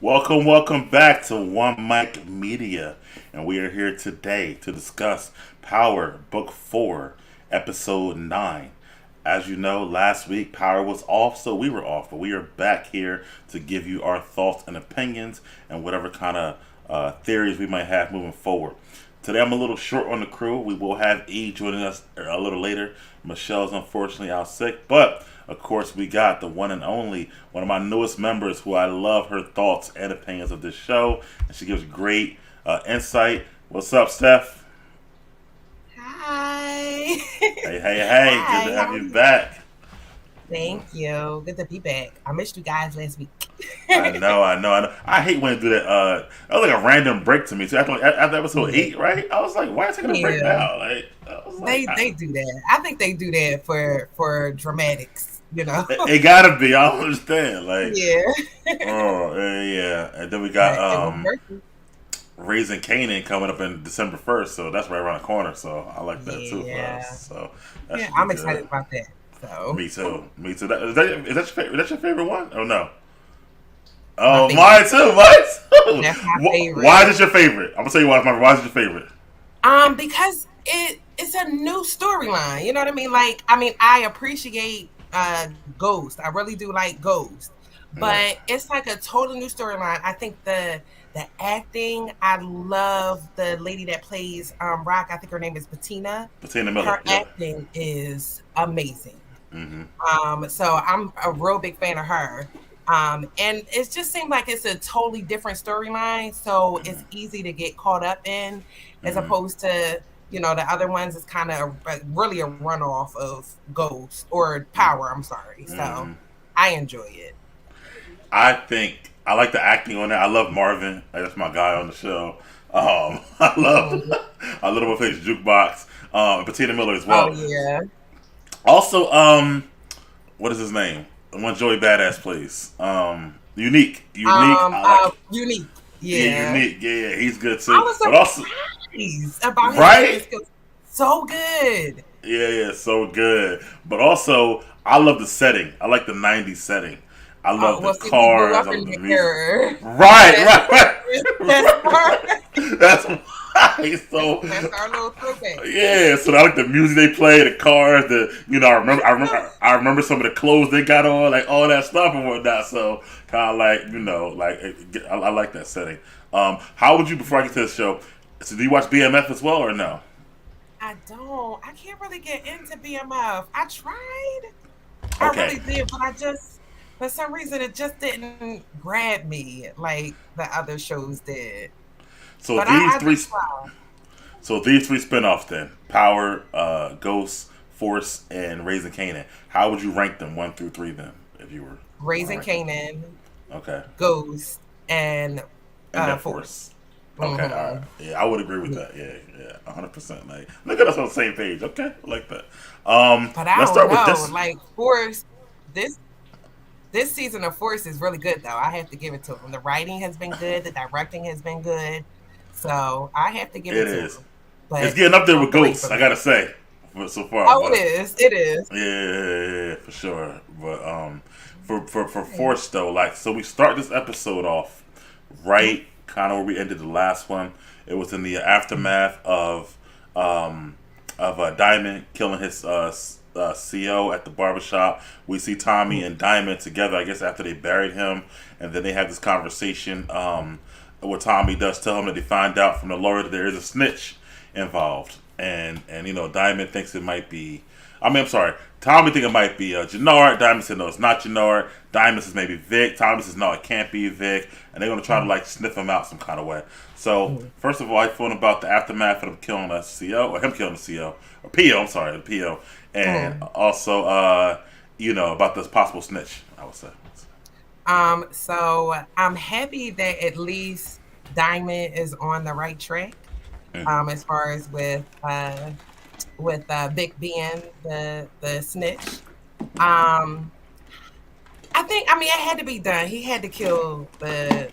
Welcome back to One Mic Media, and we are here today to discuss Power Book 4, Episode 9. As you know, last week Power was off, so we were off, but we are back here to give you our thoughts and opinions and whatever kind of theories we might have moving forward. Today I'm a little short on the crew. We will have E joining us a little later. Michelle's unfortunately out sick, but of course we got the one and only, one of my newest members who I love her thoughts and opinions of this show, and she gives great insight. What's up, Steph? Hi. Hey, good to Hi, have how are you you? back. Thank you. Good to be back. I missed you guys last week. I know. I hate when they do that. That was like a random break to me too. After episode Yeah. 8, right? I was like, why are you taking a break Yeah. now? Like, I was like, They do that. I think they do that for dramatics, you know. it gotta be. I don't understand. Like, Yeah. oh yeah. And then we got But it was working. Raising Canaan coming up in December 1st, so that's right around the corner. So I like that too for Yeah. us. So that Yeah, should be I'm excited good. about that. So Me too. Me too. Is that your favorite? Is that your favorite one? Oh no. my Oh, favorite. mine too. Mine too. That's my Why favorite. is it your favorite? I'm gonna tell you why. Why is it your favorite? Because it's a new storyline. You know what I mean? I appreciate Ghost. I really do like Ghost. Right. But it's like a total new storyline. I think the acting, I love the lady that plays Rock. I think her name is Bettina. Patina Miller. Her Yep. acting is amazing. Mm-hmm. So I'm a real big fan of her. And it just seemed like it's a totally different storyline. So Mm-hmm. it's easy to get caught up in as Mm-hmm. opposed to, the other ones is kind of really a runoff of Ghost or Power. I'm sorry. So Mm-hmm. I enjoy it. I think I like the acting on it. I love Marvin. Like, that's my guy on the show. I love Mhm. I love him face jukebox. Patina Miller as Oh, well. yeah. Also, what is his name? The one Joey Badass plays. Unique. I like. Unique. Yeah, Yeah. unique. Yeah, he's good I too. was But also, surprised about his acting right? skills. So good. Yeah, so good. But also, I love the setting. I like the '90s setting. I love the Well, see, we grew cars. up I in love the the music. era. Right, That's right, right. that's our That's why. So that's our little throwback. yeah, so I like the music they play, the cars, I remember some of the clothes they got on, like all that stuff and whatnot. So kind of like I like that setting. How would you before I get to the show? So do you watch BMF as well or no? I don't. I can't really get into BMF. I tried. I Okay, really did, but I just for some reason it just didn't grab me like the other shows did. so But these I three did try. so these three spinoffs then Power, Ghost, Force, and Raising Canaan. How would you rank them 1 through 3 then if you were Raising ranking? Canaan, Okay. Ghost, and And then Force. Force. Okay, all right. Hmm. Yeah, I would agree with Yeah. that. Yeah, 100%. Like, look at us on the same page. Okay, I like that. But I Let's don't start with know. this. Like Force, this this season of Force is really good though. I have to give it to him. The writing has been good. The directing has been good. So I have to give It it to is. him. It's But getting up there a with three Ghosts, for I me. gotta say, so far. Oh, it But is. It is. yeah, for sure. But for Force though, like, so we start this episode off right, kind of where we ended the last one. It was in the aftermath um of Diamond killing his CO at the barbershop. We see Tommy and Diamond together, I guess, after they buried him, and then they have this conversation. Where Tommy does tell him that they find out from the lawyer that there is a snitch involved, and Diamond thinks it might be. I mean, I'm sorry. Tommy think it might be Jannard. Diamond said no, it's not Jannard. Diamond says maybe Vic. Tommy says no, it can't be Vic, and they're gonna try to like sniff him out some kind of way. So first of all, I phoned about the aftermath of them killing a CO or him killing the CO or PO. I'm sorry, the PO, and also about this possible snitch. I would say. So I'm happy that at least Diamond is on the right track. Mm-hmm. As far as with Vic being the snitch. Um, I mean, it had to be done. He had to kill the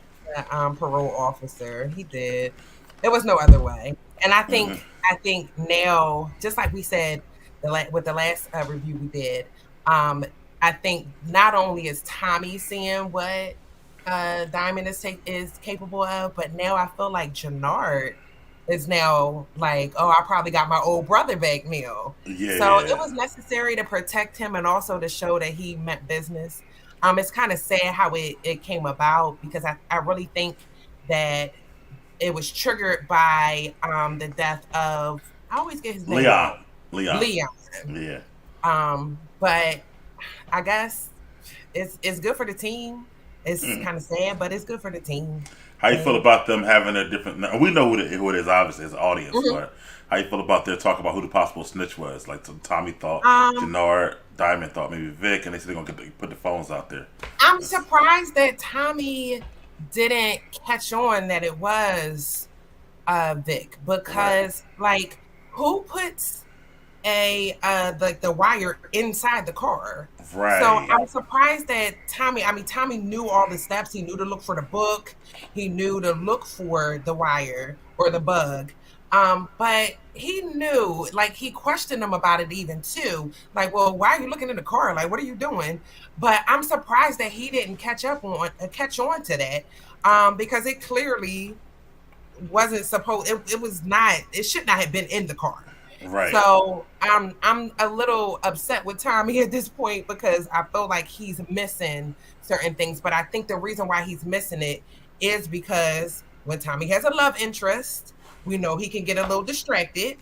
parole officer. He did. There was no other way. And Mm-hmm. I think now, just like we said with the last review we did, um, I think not only is Tommy seeing what Diamond is capable of, but now I feel like Jannard is now like, oh, I probably got my old brother back now. Yeah, So it yeah. was necessary to protect him and also to show that he meant business. It's kind of sad how it came about because I really think that it was triggered by the death of, I always get his name Leon. wrong, Leon. Leon. Yeah. But I guess it's good for the team. It's Mm. kind of sad, but it's good for the team. How you feel And about them having a different? Now, we know who it is, obviously, as an audience. mhm. But how you feel about their talk about who the possible snitch was? Like Tommy thought um, Jannard, Diamond thought maybe Vic, and they said they're gonna put the phones out there. I'm surprised that Tommy didn't catch on that it was Vic Right. because like who puts a like the wire inside the car. So Right. I'm surprised that Tommy, I mean, Tommy knew all the steps. He knew to look for the book. He knew to look for the wire or the bug. But he knew, like, he questioned him about it even too. Like, well, why are you looking in the car? Like, what are you doing? But I'm surprised that he didn't catch on to that. Because it clearly wasn't supposed, it was not, it should not have been in the car. Right. So I'm a little upset with Tommy at this point because I feel like he's missing certain things. But I think the reason why he's missing it is because when Tommy has a love interest, we know he can get a little distracted.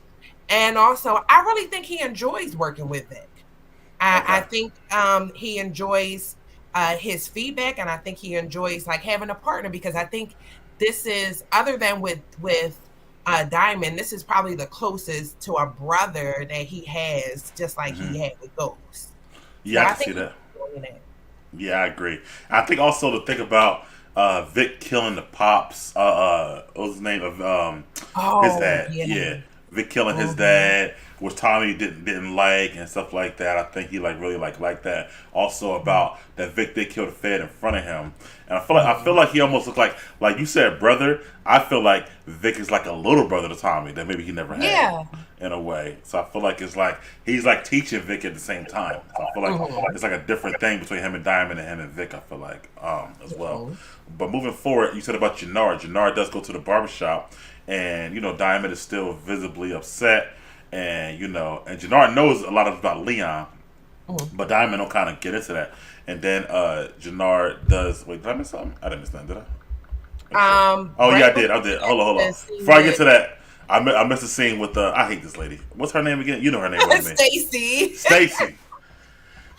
And also, I really think he enjoys working with Vic. I Okay. think he enjoys his feedback, and I think he enjoys like having a partner because I think this is other than with Diamond, this is probably the closest to a brother that he has, just like Hmm. he had with Ghost. So Yeah, I I can think see he's that. enjoying it. Yeah, I agree. I think also to think about Vic killing the pops. What was his name of his Oh dad? yeah. Yeah, Vic killing his Hmm. dad, which Tommy didn't like and stuff like that. I think he like really like that. Also about that Vic did kill the Fed in front of him, and I feel Hmm. like he almost looked like you said brother. I feel like Vic is like a little brother to Tommy that maybe he never had Yeah. in a way. So I feel like it's like he's like teaching Vic at the same time. So I feel like Hmm. it's like a different thing between him and Diamond and him and Vic. I feel like as well. Hmm. But moving forward, you said about Jannard. Jannard does go to the barbershop, and Diamond is still visibly upset, and and Jannard knows a lot about Leon, Hmm. but Diamond don't kind of get into that. And then Jannard does. Wait, did I miss something? I didn't miss nothing, did I? Make sure. Oh yeah, Right I did. I before did. that, Hold the on. scene Before I get with to that, I missed the scene with I hate this lady. What's her name again? You know her name more than me. Stacy. Stacy.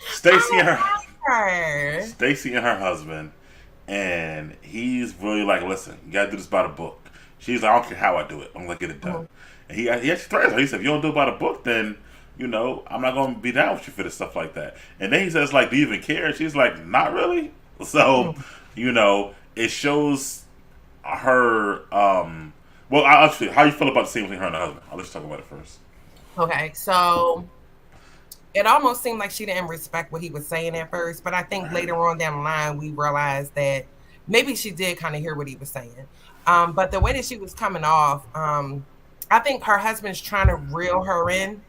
Stacy I and her love her. Stacy and her husband, and he's really like, listen, you gotta do this by the book. She's like, I don't care how I do it, I'm gonna get it done. Mhm. And he actually threatens her. He said, if you don't do it by the book, then I'm not gonna be down with you for this stuff like that. And then he says, like, do you even care? And she's like, not really. So, Mhm. it shows her. Well, actually, how you feel about the scene between her and her husband? I'll just talk about it first. Okay, so it almost seemed like she didn't respect what he was saying at first, but I think Right. later on down the line we realized that maybe she did kind of hear what he was saying. But the way that she was coming off, I think her husband's trying to reel her in.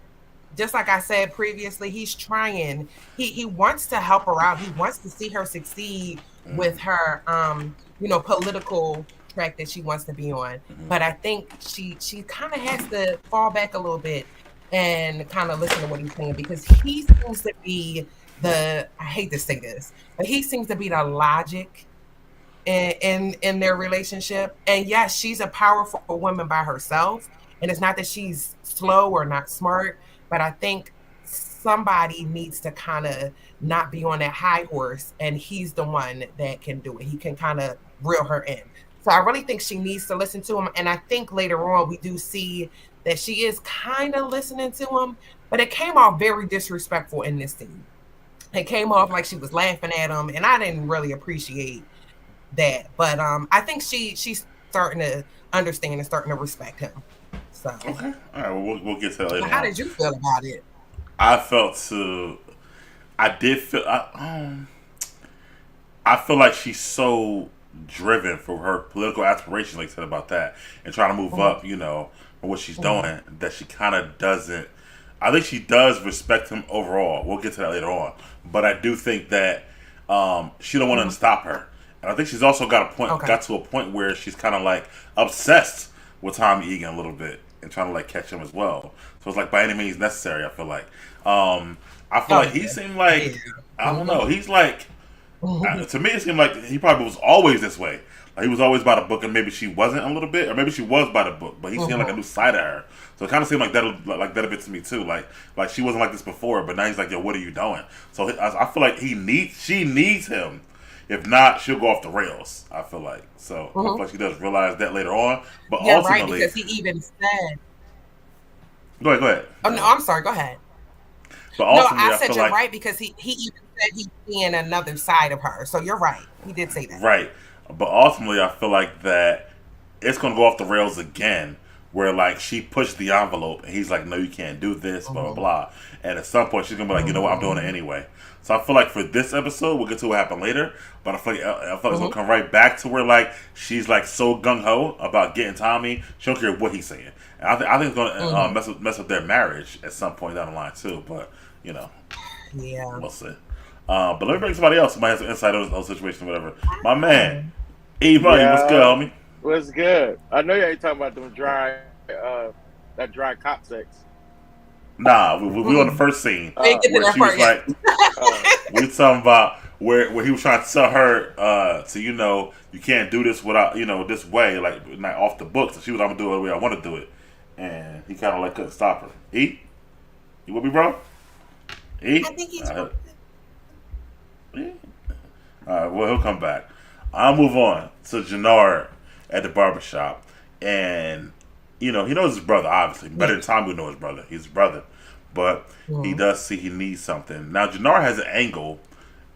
Just like I said previously, he's trying. He wants to help her out. He wants to see her succeed with Mm-hmm. her political track that she wants to be on. Mm-hmm. But I think she kind of has to fall back a little bit and kind of listen to what he's saying because he seems to be the, I hate to say this, but he seems to be the logic in their relationship. And yes, she's a powerful woman by herself. And it's not that she's slow or not smart, but I think somebody needs to kind of not be on that high horse. And he's the one that can do it. He can kind of reel her in. So I really think she needs to listen to him. And I think later on we do see that she is kind of listening to him, but it came off very disrespectful in this scene. It came off like she was laughing at him, and I didn't really appreciate that. But I think she's starting to understand and starting to respect him. So, Okay. All right. Well, we'll get to that later how on. did you feel about it? I felt to. I did feel. I feel like she's so driven for her political aspirations, like I said about that, and trying to move Mhm, up, for what she's mhm, doing, that she kind of doesn't. I think she does respect him overall. We'll get to that later on, but I do think that she don't want him mhm, to stop her, And I think she's also got Okay. to a point where she's kind of like obsessed with Tommy Egan a little bit and trying to like catch him as well. So it's like by any means necessary. I feel Oh like he yeah. seemed Yeah. like I don't know. He's like to me, it seemed like he probably was always this way. Like he was always by the book, and maybe she wasn't a little bit, or maybe she was by the book, but he seemed like a new side of her. So it kind of seemed like that a bit to me too. Like she wasn't like this before, but now he's like, yo, what are you doing? So I feel like she needs him. If not, she'll go off the rails. I feel like so. I feel like she does realize that later on, but Yeah, right. ultimately, Because he even said, go ahead. "Oh no, I'm sorry. Go ahead." But No, ultimately, I I said feel you're like right because he even said he's seeing another side of her. So you're right. He did say that. right. But ultimately, I feel like that it's gonna go off the rails again, where like she pushed the envelope and he's like, "No, you can't do this," blah blah Mhm. blah. And at some point, she's gonna be like, "You know what? I'm doing it Mhm. anyway." So I feel like for this episode, we'll get to what happened later. But I feel like it's gonna Mhm. come right back to where like she's like so gung ho about getting Tommy, she don't care what he's saying. And I think it's gonna Mhm. mess up their marriage at some point down the line too. But you know, Yeah. we'll see. But let me bring somebody else who might have some insight on the whole situation, whatever. My man, Oh. E Money, what's good, Yeah, homie? what's good? I know you ain't talking about them that dry cop sex. Nah, we on the Mm-mm. first scene We didn't get to where that she was part yet. like, Uh, we talking about where he was trying to tell her to you can't do this without this way like not off the books. And she was I'm gonna do it the way I want to do it, and he kind of like couldn't stop her. E, you with me, bro? E, I think he's. uh, E? All right, well he'll come back. I'll move on to Jannard at the barbershop, and he knows his brother obviously better Yeah. than Tommy would know his brother. He's his brother, but he Mhm. does see he needs something. Now Jannard has an angle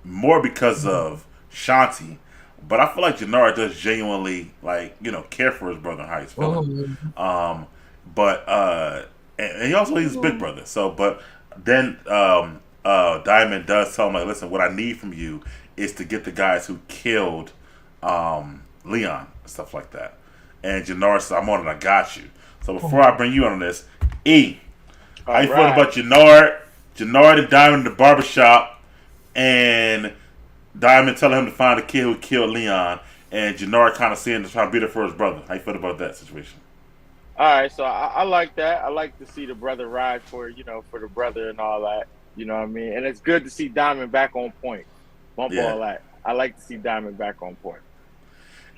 more because Mhm. of Shanti, but I feel like Jannard does genuinely care for his brother and how he's feeling. Mhm. Um, but and he also he's his big Mhm. brother. So, but then Diamond does tell him like, listen, what I need from you is to get the guys who killed Leon and stuff like that. And Jannard says, I'm on it. I got you. So before I bring you on this, E, how all you feeling right. about Jannard and Diamond in the barbershop, and Diamond telling him to find the kid who killed Leon, and Jannard kind of seeing to try to beat it for his brother. How you feel about that situation? All right, so I like that. I like to see the brother ride for the brother and all that. You know what I mean? And it's good to see Diamond back on point. Bump Yeah. all that. I like to see Diamond back on point.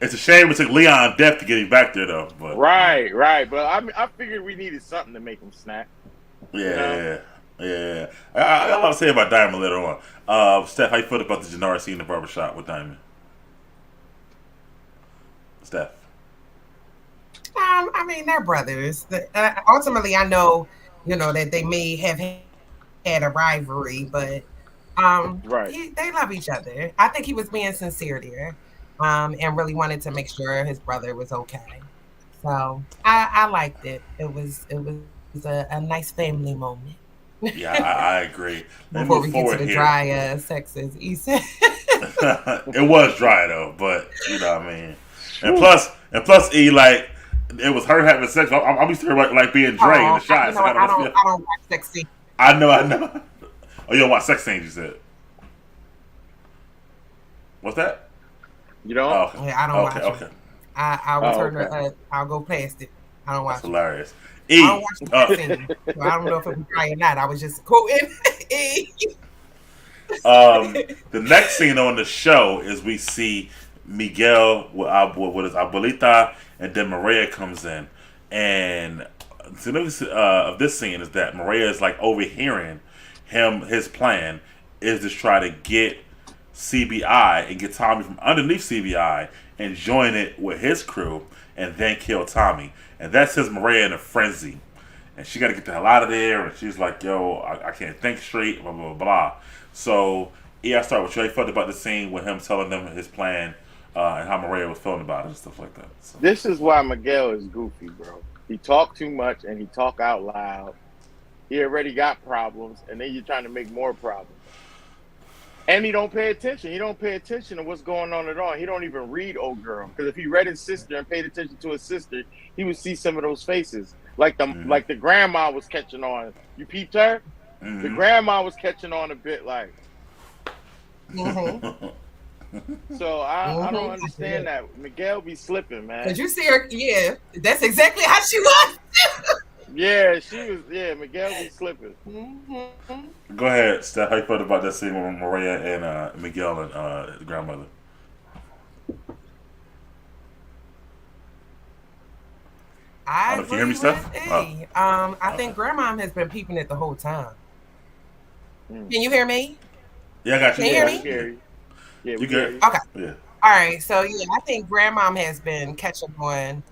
It's a shame it took Leon death to get him back there, though. But Right, right. But I figured we needed something to make him snap. You know? yeah, yeah. I got a lot to say about Diamond later on. Steph, how you feel about the Jannard scene in the barbershop with Diamond? Steph. I mean, they're brothers. Ultimately, I know, that they may have had a rivalry, but Right. they love each other. I think he was being sincere there, and really wanted to make sure his brother was okay. So I liked it. It was a nice family moment. Yeah, I agree. Let me Before move we get to forward the here. dry sex, as he said. It was dry though, but you know what I mean. And Whew. plus, E like it was her having sex. I'm used to her like being Dre in the Oh, shot. you So know I what? gotta must be. I don't watch sex scenes. I know. Oh, you don't watch sex scenes? You said. What's that? You don't? Oh, okay, Yeah, I don't okay, watch them. okay. I will Oh, turn okay. the. I'll go past it. I don't That's watch them. hilarious. I don't E. watch the sex scene, so I don't know if it was dry or not. I was just quoting. The next scene on the show is we see Miguel with his abuelita, and then Maria comes in, and the significance of this scene is that Maria is like overhearing him. His plan is to try to get CBI and get Tommy from underneath CBI and join it with his crew, and then kill Tommy. And that sends Maria in a frenzy, and she got to get the hell out of there. And she's like, "Yo, I can't think straight." Blah blah blah. So yeah, I start with you. How you felt about the scene with him telling them his plan and how Maria was feeling about it and stuff like that. So, This is why Miguel is goofy, bro. He talk too much and he talk out loud. He already got problems, and then you're trying to make more problems. And he don't pay attention. He don't pay attention to what's going on at all. He don't even read old girl. Because if he read his sister and paid attention to his sister, he would see some of those faces. mm-hmm. Like the grandma was catching on. You peeped her? The Mm-hmm. grandma was catching on a bit like, hmm So I don't Mhm. understand that. Miguel be slipping, man. Cause you see her, yeah, that's exactly how she was. Yeah, she was. Yeah, Miguel be slipping. Mhm. Go ahead, Steph. How you felt about that scene with Maria and Miguel and the grandmother? I I don't know if you hear me, agree with Steph. Oh, A. I okay. think Grandma has been peeping it the whole time. Mm. Can you hear me? Yeah, I got you. Can you I hear Yeah, got we you. me? can Yeah, hear you. Yeah, you we can hear good? you. Okay. Yeah. All right. So yeah, I think Grandmom has been catching on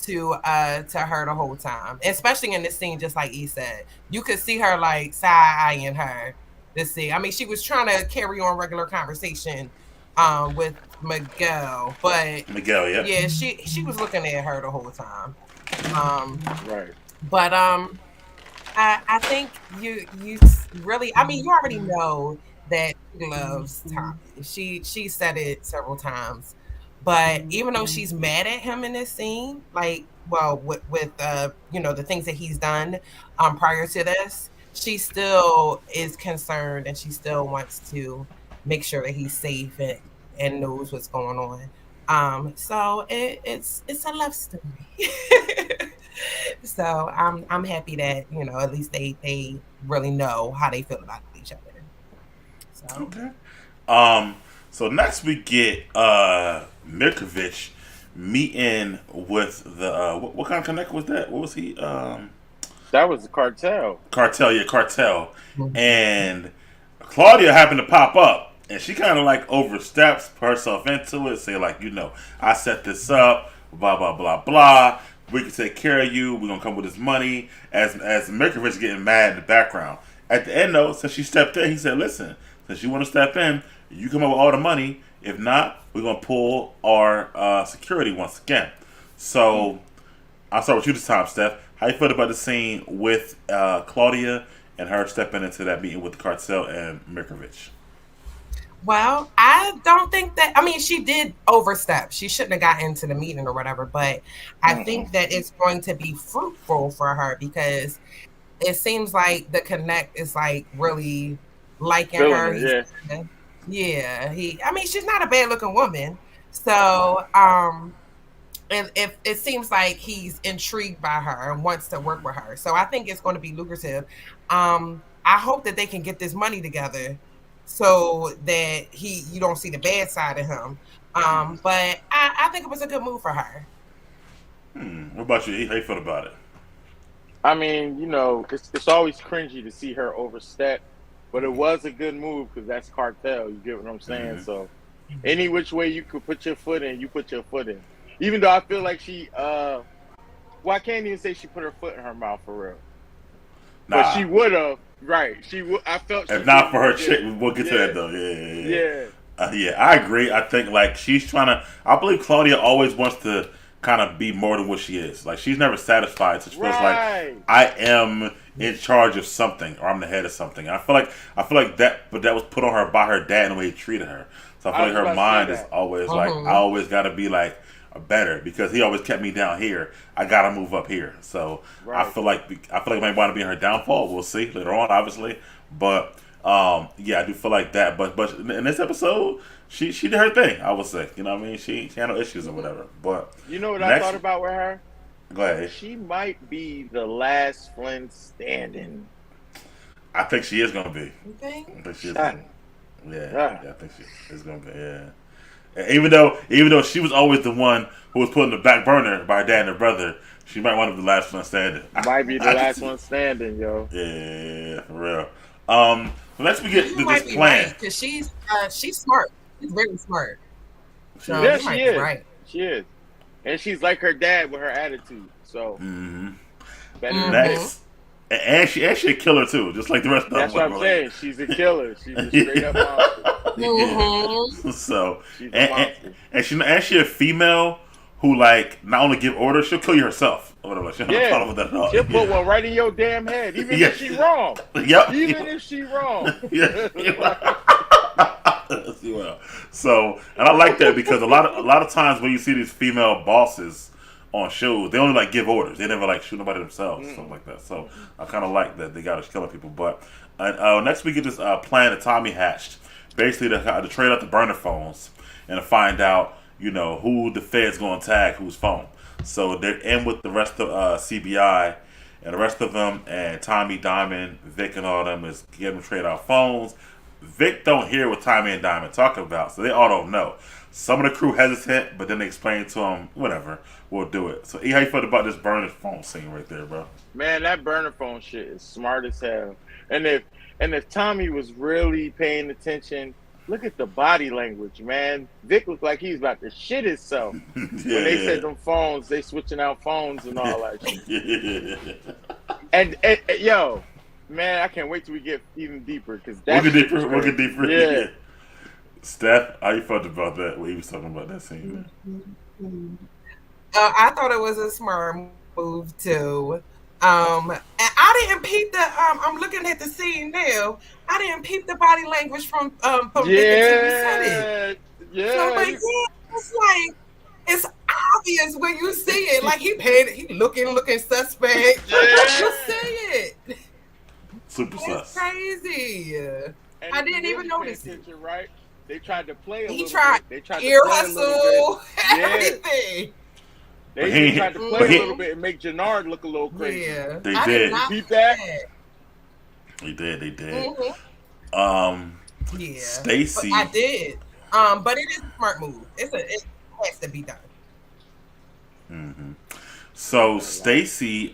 to her the whole time, especially in this scene. Just like E said, you could see her like side eyeing her. This scene. I mean, she was trying to carry on regular conversation with Miguel, but Miguel. Yep. yeah, she was looking at her the whole time. Um, Right. but I think you really. I mean, you already know that she loves Tommy. She said it several times. But even though she's mad at him in this scene, like, well, with the things that he's done prior to this, she still is concerned and she still wants to make sure that he's safe and knows what's going on. So it's a love story. So I'm happy that at least they really know how they feel about each other. So Okay. So next we get Mirkovich meeting with the what kind of connect was that? What was he? That was the cartel. Cartel, yeah, cartel. And Claudia happened to pop up, and she kind of like oversteps herself into it, say like, I set this up, blah blah blah blah. We can take care of you. We're gonna come with this money. As Mirkovich getting mad in the background. At the end though, since she stepped in, he said, "Listen, since you want to step in, you come up with all the money. If not, we're gonna pull our security once again." So I'll start with you this time, Steph. How you feel about the scene with Claudia and her stepping into that meeting with the cartel and Mirkovich? well, I don't think that. I mean, she did overstep. She shouldn't have got into the meeting or whatever. But I Mm-mm. think that it's going to be fruitful for her because it seems like the connect is like really liking Feeling her. it. Yeah. Yeah, he. I mean, she's not a bad looking woman. So and if it seems like he's intrigued by her and wants to work with her. So I think it's going to be lucrative. I hope that they can get this money together so that you don't see the bad side of him. But I think it was a good move for her. What about you? E? How you feel about it? I mean, it's always cringy to see her overstep, but it was a good move because that's cartel. You get what I'm saying? Mm-hmm. So any which way you could put your foot in, you put your foot in. Even though I feel like I can't even say she put her foot in her mouth for real, but Nah. she would have. Right? She would. I felt. If She not for would, her chick, we'll get to that though. Yeah, yeah, yeah. Yeah. Yeah, I agree. I think like she's trying to. I believe Claudia always wants to kind of be more than what she is. Like she's never satisfied. So she feels like Right. I am in charge of something or I'm the head of something. I feel like that, but that was put on her by her dad and the way he treated her. So I feel I like was her about to say mind is that. always like I always got to be like better because he always kept me down here. I got to move up here. So I Right. feel like it might want to be in her downfall. We'll see later on, obviously, but. Yeah, I do feel like that, but in this episode, she did her thing. I would say, you know what I mean. She had no issues or whatever. But You know what I next, thought about with her? go ahead. She might be the last Flynn standing. I think she is gonna be. You think? I think she is. Ah. Gonna, yeah, Ah. yeah, I think she is gonna be. Yeah. And even though she was always the one who was put in the back burner by her dad and her brother, she might want to be the last one standing. Might be the I can last see- one standing, yo. Yeah, for real. Next we get You this might be plan. right because she's smart. She's very smart. So Yeah, you she might is. be right. She is. And she's like her dad with her attitude. So Mm-hmm. better Mhm. than Next, and she a killer too, just like the rest of them. That's what I'm saying. She's a killer. She's a straight up monster. Mhm. So She's a monster. and she a female who like not only give orders, she'll kill you herself. Or whatever. She don't have a problem with that at all. She'll put one right in your damn head, even Yeah. if she wrong. Yep. Even if she wrong. Yeah. So, and I like that because a lot of times when you see these female bosses on shows. They only like give orders. They never like shoot nobody themselves, stuff like that. So I kind of like that they got us killing people. But next we get this plan that Tommy hatched, basically to trade out the burner phones and to find out, you know, who the Fed's going to tag whose phone. So they're in with the rest of CBI and the rest of them, and Tommy, Diamond, Vic, and all of them is getting them to trade out phones. Vic don't hear what Tommy and Diamond talking about, so they all don't know. Some of the crew hesitant, but then they explain to him, whatever, we'll do it. So, E, how you felt about this burner phone scene right there, bro? Man, that burner phone shit is smart as hell. And if Tommy was really paying attention, look at the body language, man. Vic looked like he's about to shit himself. When they said them phones, they switching out phones and all that shit. And yo, man, I can't wait till we get even deeper because we'll get deeper. Yeah. Steph, how you felt about that? When he was talking about that scene, man? I thought it was a smart move too. And I didn't peep the. I'm looking at the scene now. I didn't peep the body language from Vic until he said it. Yeah. So I'm like, yeah, it's like it's obvious when you see it. Like he looking suspect. Yeah. You see it. Super It's sus. crazy. And I if you didn't even really notice pay it. attention, right? They tried to play a He little tried bit. They tried ear to play a little hustle, bit. Yeah. everything. They tried to play but a little bit and make Jannard look a little crazy. Yeah, They I did. not Peep that? They did. Mhm. Yeah, Stacy. But I did. But it is a smart move. It has to be done. Mm-hmm. So Stacy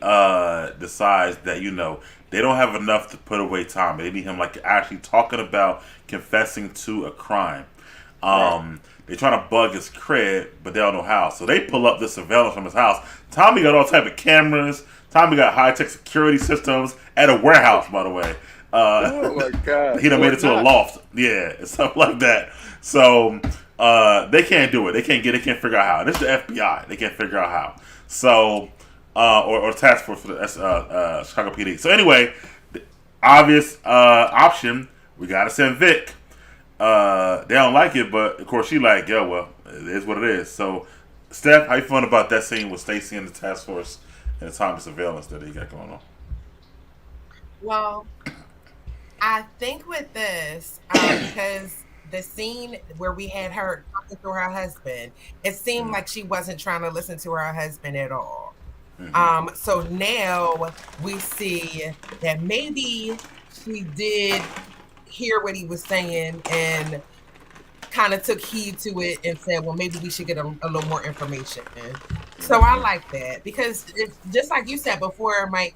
decides that, you know, they don't have enough to put away Tommy. They need him like actually talking about confessing to a crime. They're trying to bug his crib, but they don't know how. So they pull up the surveillance from his house. Tommy got all type of cameras. Tommy got high-tech security systems at a warehouse, by the way. Oh my God! He done made it to a loft, yeah, and stuff like that. So they can't do it. They can't figure out how. This is the FBI. They can't figure out how. So or task force for the Chicago PD. So anyway, the obvious option, we gotta send Vic. They don't like it, but of course she like, yo, well, it is what it is. So, Steph, how you feeling about that scene with Stacy and the task force and the time of surveillance that they got going on? Well, I think with this, because the scene where we had her talking to her husband, it seemed like she wasn't trying to listen to her husband at all. Mm-hmm. So now we see that maybe she did hear what he was saying and kind of took heed to it and said, well, maybe we should get a little more information. So I like that because it's just like you said before, Mike,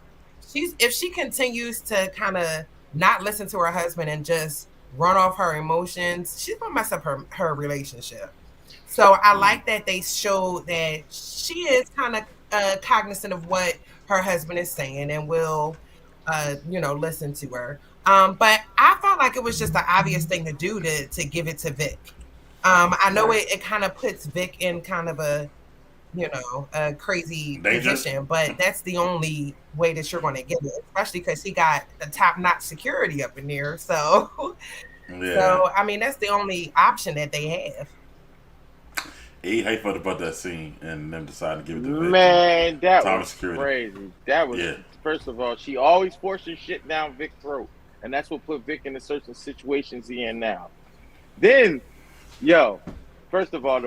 if she continues to kind of not listen to her husband and just run off her emotions, she's gonna mess up her relationship. So I like that they showed that she is kind of cognizant of what her husband is saying and will listen to her. But I felt like it was just the obvious thing to do to give it to Vic. I know it kind of puts Vic in kind of a crazy position, but that's the only way that you're going to get it, especially because he got the top-notch security up in there. So, so I mean, that's the only option that they have. Hey, how you felt about that scene and them deciding to give it to Vic? Man, that Time was security. crazy. That was first of all, she always forcing shit down Vic's throat. And that's what put Vic in the certain situations he in now. Then, first of all,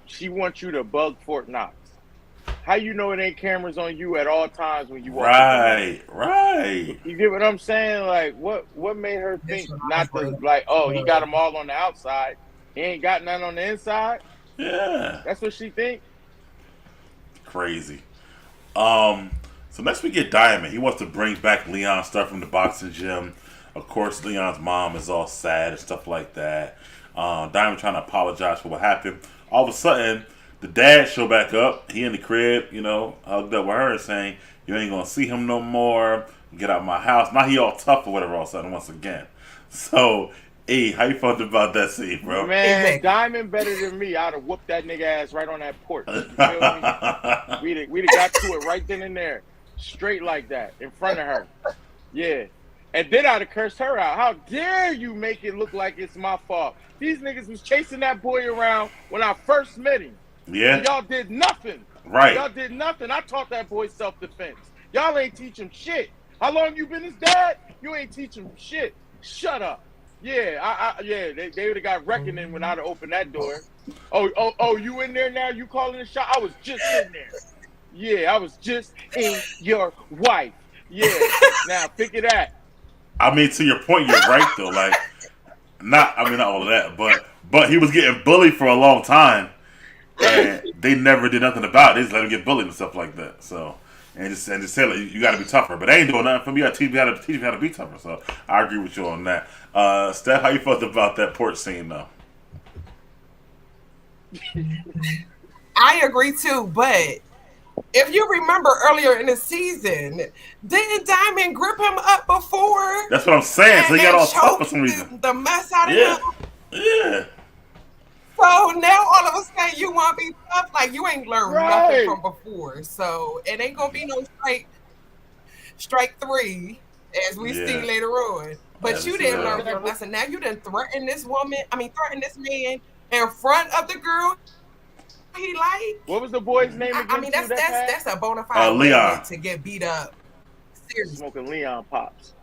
she wants you to bug Fort Knox. How you know it ain't cameras on you at all times when you walk? Right. You get what I'm saying? Like, what made her think not to like? Oh, he got them all on the outside. He ain't got none on the inside. Yeah, that's what she think. Crazy. So next we get Diamond. He wants to bring back Leon's stuff from the boxing gym. Of course, Leon's mom is all sad and stuff like that. Diamond trying to apologize for what happened. All of a sudden, the dad show back up. He in the crib, hugged up with her and saying, you ain't going to see him no more. Get out of my house. Now he all tough or whatever all of a sudden once again. So, hey, how you felt about that scene, bro? Man, Diamond better than me. I'd have whooped that nigga ass right on that porch. You feel me? We'd have got to it right then and there. Straight like that. In front of her. Yeah. And then I'd have cursed her out. How dare you make it look like it's my fault? These niggas was chasing that boy around when I first met him. Yeah. And y'all did nothing. Right. Y'all did nothing. I taught that boy self-defense. Y'all ain't teach him shit. How long you been his dad? You ain't teach him shit. Shut up. Yeah, they would have got reckoning when I'd have opened that door. Oh, you in there now? You calling the shot? I was just in there. Yeah, I was just in your wife. Yeah. Now figure that. I mean, to your point, you're right though. Like, not all of that, but he was getting bullied for a long time, and they never did nothing about it. They just let him get bullied and stuff like that. So, and just say like, you got to be tougher. But they ain't doing nothing for me. I teach me how to be tougher. So I agree with you on that. Steph, how you felt about that porch scene though? I agree too, but if you remember earlier in the season, didn't Diamond grip him up before? That's what I'm saying. So he got all tough for some reason. The mess out of Yeah. him. Yeah. So now all of a sudden you want to be tough, like you ain't learned nothing from before. So it ain't gonna be no strike 3 as we see later on. But you didn't learn your lesson. Now you didn't threaten this man in front of the girl he like. What was the boy's name again? I mean, that's a bona fide Leon to get beat up. Seriously. Smoking Leon pops.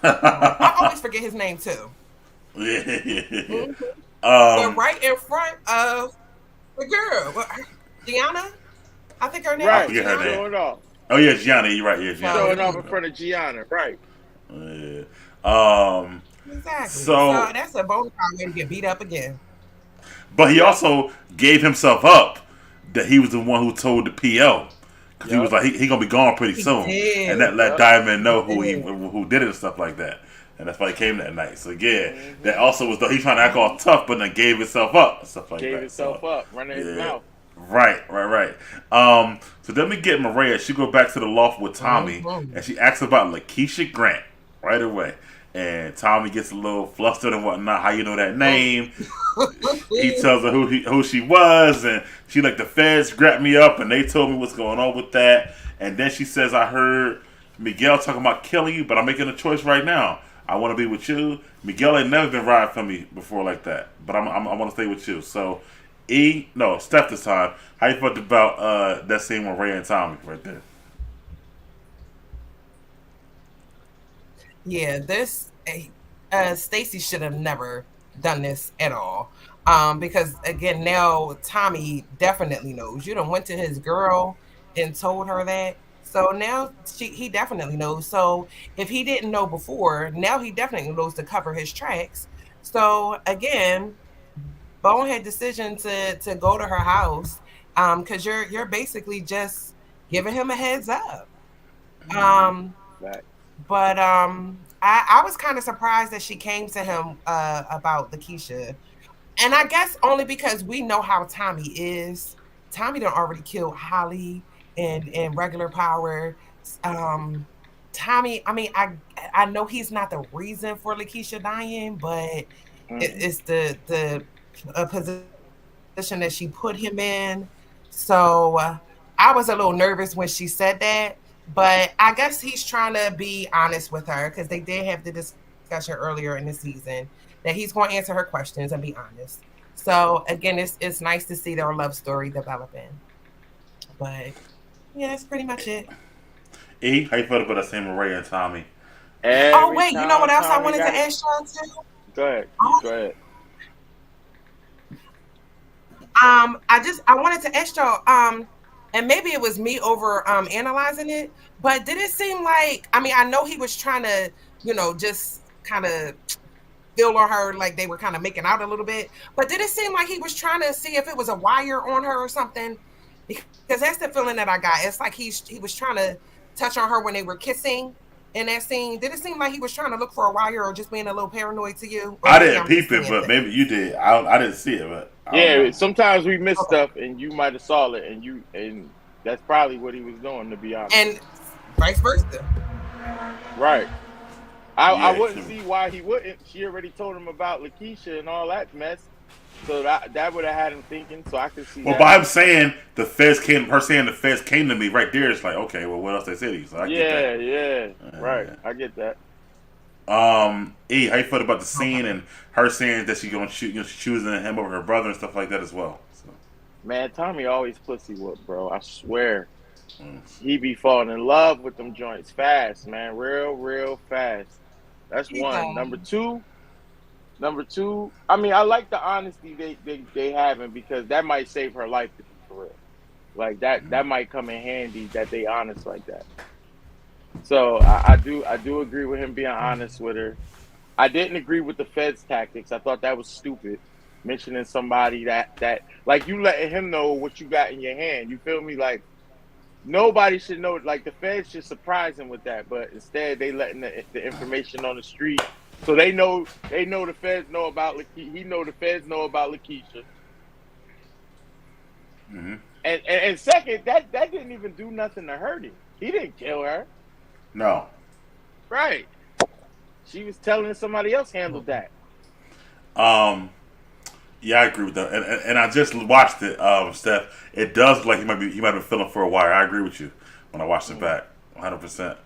I always forget his name too. Yeah. Mm-hmm. But right in front of the girl, Gianna. I think her name. Right. I forget her name. Showing off. Oh yeah, Gianna. You're right. Yeah, Gianna. Showing off in front of Gianna. Right. Yeah. Exactly. So that's a bona fide way to get beat up again. But he also gave himself up that he was the one who told the PO. Because he was like, he gonna be gone pretty soon. And that let Diamond know who did it and stuff like that. And that's why he came that night. So yeah, that also was he trying to act all tough, but then gave himself up and stuff like that. Gave himself up, running his mouth. Right. So then we get Maria. She go back to the loft with Tommy, and she asks about Lakeisha Grant right away. And Tommy gets a little flustered and whatnot. How you know that name? He tells her who she was, and she like, the feds grabbed me up and they told me what's going on with that. And then she says, I heard Miguel talking about killing you, but I'm making a choice right now. I want to be with you. Miguel ain't never been riding for me before like that, but I want to stay with you. So Steph this time. How you felt about that scene with Ray and Tommy right there? Yeah, Stacey should have never done this at all. Because again, now Tommy definitely knows. You done went to his girl and told her that. So now he definitely knows. So if he didn't know before, now he definitely knows to cover his tracks. So again, bonehead decision to go to her house, because you're basically just giving him a heads up. But I was kind of surprised that she came to him about Lakeisha. And I guess only because we know how Tommy is. Tommy done already killed Holly and regular power. Tommy, I mean, I know he's not the reason for Lakeisha dying, but it's the position that she put him in. So I was a little nervous when she said that. But I guess he's trying to be honest with her, because they did have the discussion earlier in the season that he's going to answer her questions and be honest. So again, it's nice to see their love story developing. But yeah, that's pretty much it. E, how you felt about that scene with Ray and Tommy? Oh wait, you know what else I wanted to ask y'all too? Go ahead. Go ahead. I wanted to ask y'all, and maybe it was me over analyzing it, but did it seem like, I mean, I know he was trying to, just kind of feel on her, like they were kind of making out a little bit, but did it seem like he was trying to see if it was a wire on her or something? Because that's the feeling that I got. It's like he was trying to touch on her when they were kissing in that scene. Did it seem like he was trying to look for a wire or just being a little paranoid to you? I didn't peep it, but maybe you did. I didn't see it, but yeah, sometimes we miss stuff, and you might have saw it, and that's probably what he was doing, to be honest. And vice versa. Right. I wouldn't see why he wouldn't. She already told him about Lakeisha and all that mess, so that would have had him thinking. So I could see. Well, by him saying the feds came to me right there, it's like, okay, well, what else they said? So I get that. Right. I get that. E, how you felt about the scene and her saying that she's gonna choosing him over her brother and stuff like that as well? So. Man, Tommy always pussy whoop, bro. I swear. Mm. He be falling in love with them joints fast, man. Real fast. That's He one. does. Number two. I mean, I like the honesty they having because that might save her life to be for real. Like that might come in handy that they honest like that. So I do agree with him being honest with her. I didn't agree with the Fed's tactics. I thought that was stupid. Mentioning somebody that like you letting him know what you got in your hand. You feel me? Like nobody should know. Like the Feds should surprise him with that, but instead they letting the information on the street, so they know the Feds know about Lakeisha. He know the Feds know about Lakeisha. Mm-hmm. And second, that didn't even do nothing to hurt him. He didn't kill her, No. right? She was telling somebody else handled that. Yeah, I agree with that, and I just watched it, Steph. It does look like he might have been feeling for a while. I agree with you when I watched it back, 100%.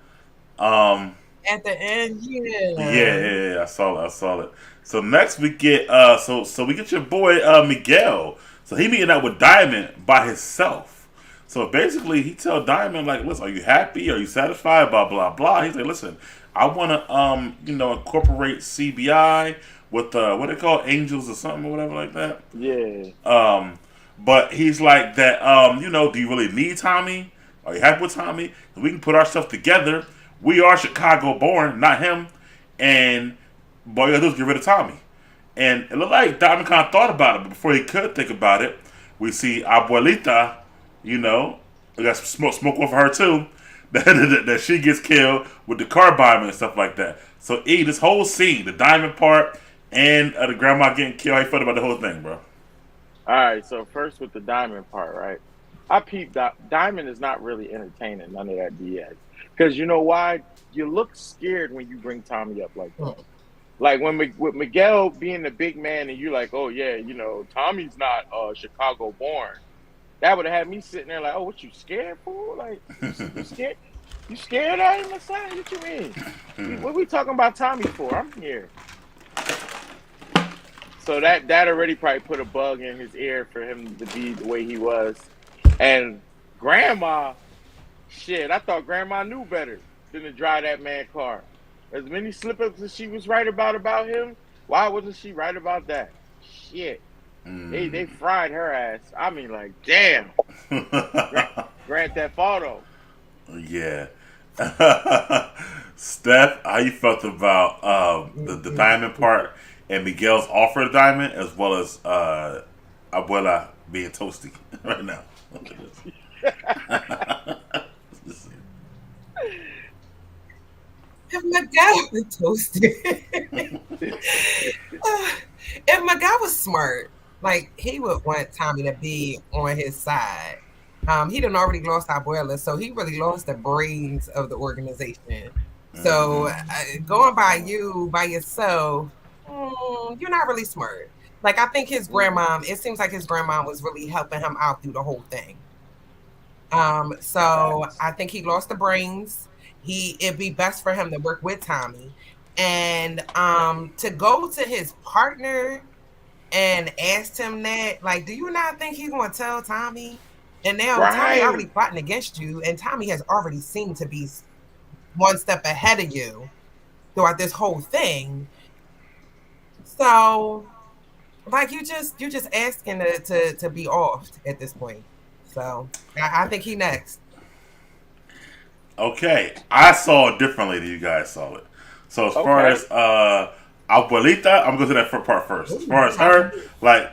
At the end, Yeah. I saw it. So next we get so we get your boy Miguel. So he meeting up with Diamond by himself. So basically he tell Diamond like, listen, are you happy? Are you satisfied? Blah blah blah. He's like, listen, I want to incorporate CBI with what they call Angels or something or whatever like that. Yeah. But he's like that. Do you really need Tommy? Are you happy with Tommy? We can put our stuff together. We are Chicago born, not him. And all you gotta do is get rid of Tommy. And it looked like Diamond kind of thought about it, but before he could think about it, we see Abuelita. We got some smoke off of her too. That she gets killed with the car bombing and stuff like that. So this whole scene, the Diamond part and the grandma getting killed, how you felt about the whole thing, bro? All right. So first with the Diamond part, right? I peeped out. Diamond is not really entertaining none of that BS. Because you know why? You look scared when you bring Tommy up like that. Like with Miguel being the big man and you're like, oh yeah, Tommy's not Chicago born. That would have had me sitting there like, oh, what you scared for? Like, you scared? You scared of him or something? What you mean? What we talking about Tommy for? I'm here. So that already probably put a bug in his ear for him to be the way he was. And Grandma, shit, I thought Grandma knew better than to drive that man car. As many slip-ups as she was right about him, why wasn't she right about that? Shit. They fried her ass. I mean, like, damn. Grand Theft Auto. Yeah. Steph, how you felt about the Diamond part and Miguel's offer of Diamond, as well as Abuela being toasty right now? If Miguel was toasted, if Miguel was smart, like he would want Tommy to be on his side. He done already lost Abuela, so he really lost the brains of the organization. So going by yourself, you're not really smart. Like I think his grandma, it seems like his grandma was really helping him out through the whole thing. So I think he lost the brains. It'd be best for him to work with Tommy and to go to his partner and ask him that, like, do you not think he's gonna tell Tommy? And now Tommy already plotting against you, and Tommy has already seemed to be one step ahead of you throughout this whole thing. So like you just asking to be off at this point. So I think he next. Okay, I saw it differently than you guys saw it. So as far as Abuelita, I'm going to that part first. As far as her, like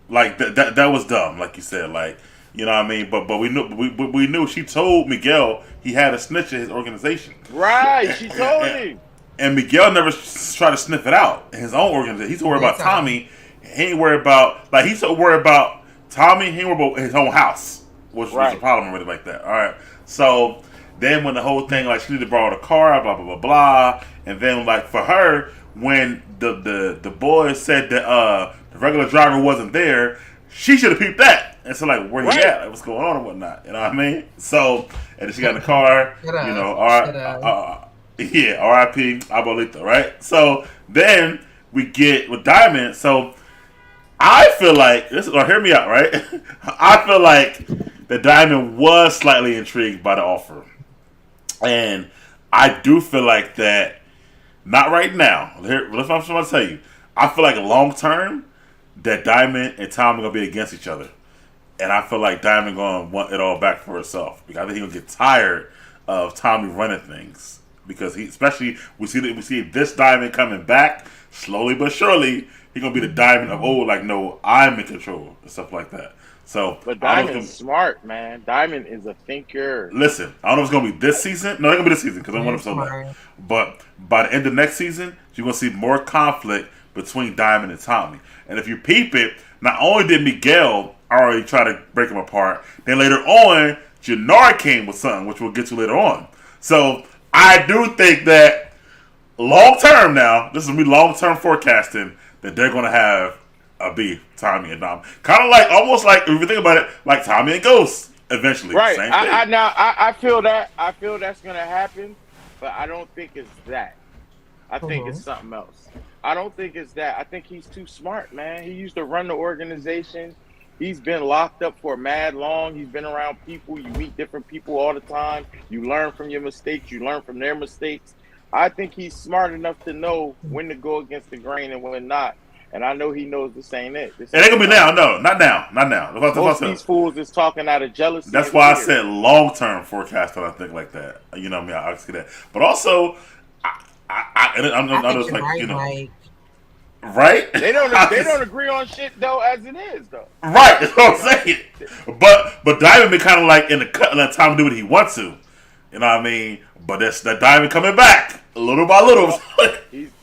that was dumb, like you said, like you know what I mean. But we knew she told Miguel he had a snitch in his organization. Right, she told him. And Miguel never tried to sniff it out in his own organization. He's worried about Tommy. He ain't worried about he's so worried about Tommy. He ain't worried about his own house, which was a problem already like that. All right, so. Then when the whole thing, like, she needed to borrow the car, blah, blah, blah, blah. And then, like, for her, when the boy said that the regular driver wasn't there, she should have peeped that. And so, like, where he at? Like, what's going on and whatnot? You know what I mean? So, and then she got in the car, R.I.P. Abuelita, right? So, then we get with Diamond. So, I feel like this. Or hear me out, right? I feel like the Diamond was slightly intrigued by the offer, and I do feel like that. Not right now. Here, that's what I'm trying to tell you. I feel like long term, that Diamond and Tommy gonna be against each other, and I feel like Diamond gonna want it all back for herself because I think he gonna get tired of Tommy running things because he, especially we see this Diamond coming back slowly but surely. He gonna be the Diamond of old, like no, I'm in control and stuff like that. So, But Diamond's smart, man. Diamond is a thinker. listen, I don't know if it's gonna be this season. No, it's gonna be this season because I'm one That's episode left. smart. But by the end of next season, you're gonna see more conflict between Diamond and Tommy. And if you peep it, not only did Miguel already try to break them apart, then later on, Jannar came with something, which we'll get to later on. So I do think that long term now, this is gonna be long term forecasting that they're gonna have a beef, Tommy and Dom. Kind of like, almost like, if you think about it, like Tommy and Ghost eventually. Right. Same thing. I feel that. I feel that's gonna happen, but I don't think it's that. I think it's something else. I don't think it's that. I think he's too smart, man. He used to run the organization. He's been locked up for mad long. He's been around people. You meet different people all the time. You learn from your mistakes. You learn from their mistakes. I think he's smart enough to know when to go against the grain and when not. And I know he knows this ain't it. This It ain't gonna be now. No, not now. Not now. Most of these fools is talking out of jealousy. That's why I said long term forecast when I think like that. You know what I mean? I see that. But also, I'm I think just you're like, right, you know, Mike. right? They don't agree on shit though, as it is though. Right. That's what I'm saying. But Diamond been kind of like in the cut and let Tom do what he wants to. You know what I mean? But that's that Diamond coming back little by little.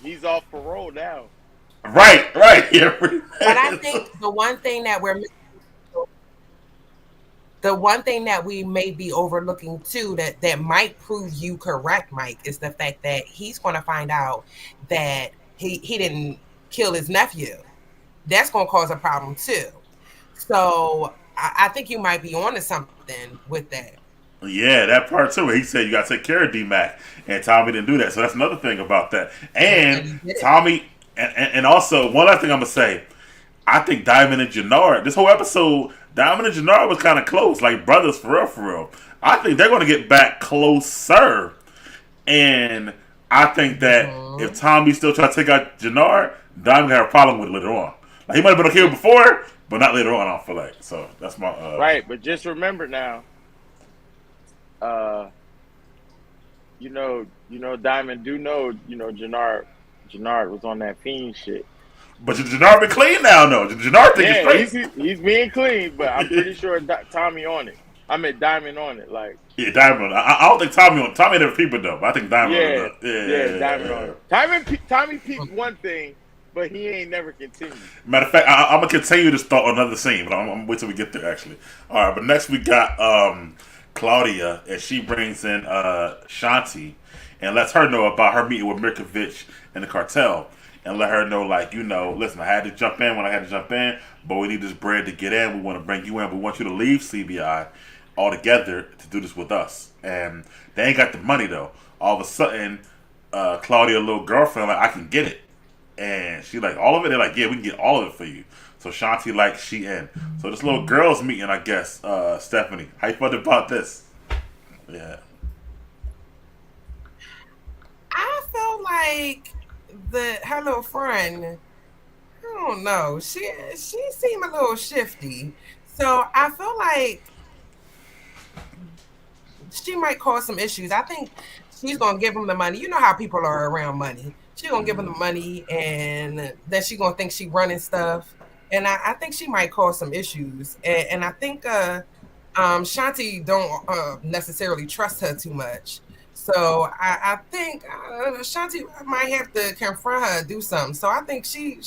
He's off parole now. Right. Yeah. But I think the one thing that we may be overlooking too, that might prove you correct, Mike, is the fact that he's going to find out that he didn't kill his nephew. That's going to cause a problem too. So I think you might be onto something with that. Yeah, that part too. He said you got to take care of D-Mac, and Tommy didn't do that. So that's another thing about that. And Tommy, and also one other thing I'm gonna say, I think Diamond and Jannar, this whole episode, Diamond and Jannar was kind of close, like brothers for real, for real. I think they're gonna get back closer, and I think that if Tommy still try to take out Jannar, Diamond gonna have a problem with it later on. Like he might have been okay before, but not later on. I don't feel like so. That's my right. But just remember now. Diamond do know, Jannar was on that fiend shit. But Jannar been clean now, though. Jannar think it's straight. He's being clean, but I'm pretty sure Tommy on it. I meant Diamond on it, like. Yeah, Diamond. I don't think Tommy on. Tommy never peeped it though, but I think Diamond. Diamond on it. Tommy peeped one thing, but he ain't never continued. Matter of fact, I'm gonna continue this thought on another scene, but I'm gonna wait till we get there. Actually, all right. But next we got Claudia, and she brings in Shanti and lets her know about her meeting with Mirkovich and the cartel, and let her know, like, listen, I had to jump in when I had to jump in, but we need this bread to get in. We want to bring you in. We want you to leave CBI altogether to do this with us. And they ain't got the money, though. All of a sudden, Claudia, little girlfriend, like, I can get it. And she like, all of it? They're like, yeah, we can get all of it for you. So Shanti, like, she in. So this little girl's meeting, I guess, Stephanie. How you felt about this? Yeah. I felt like her little friend, I don't know, she seemed a little shifty. So I feel like she might cause some issues. I think she's gonna give him the money. You know how people are around money. She's gonna give him the money, and then she's gonna think she running stuff. And I think she might cause some issues. And I think Shanti don't necessarily trust her too much. So I think Shanti might have to confront her and do something. So I think she's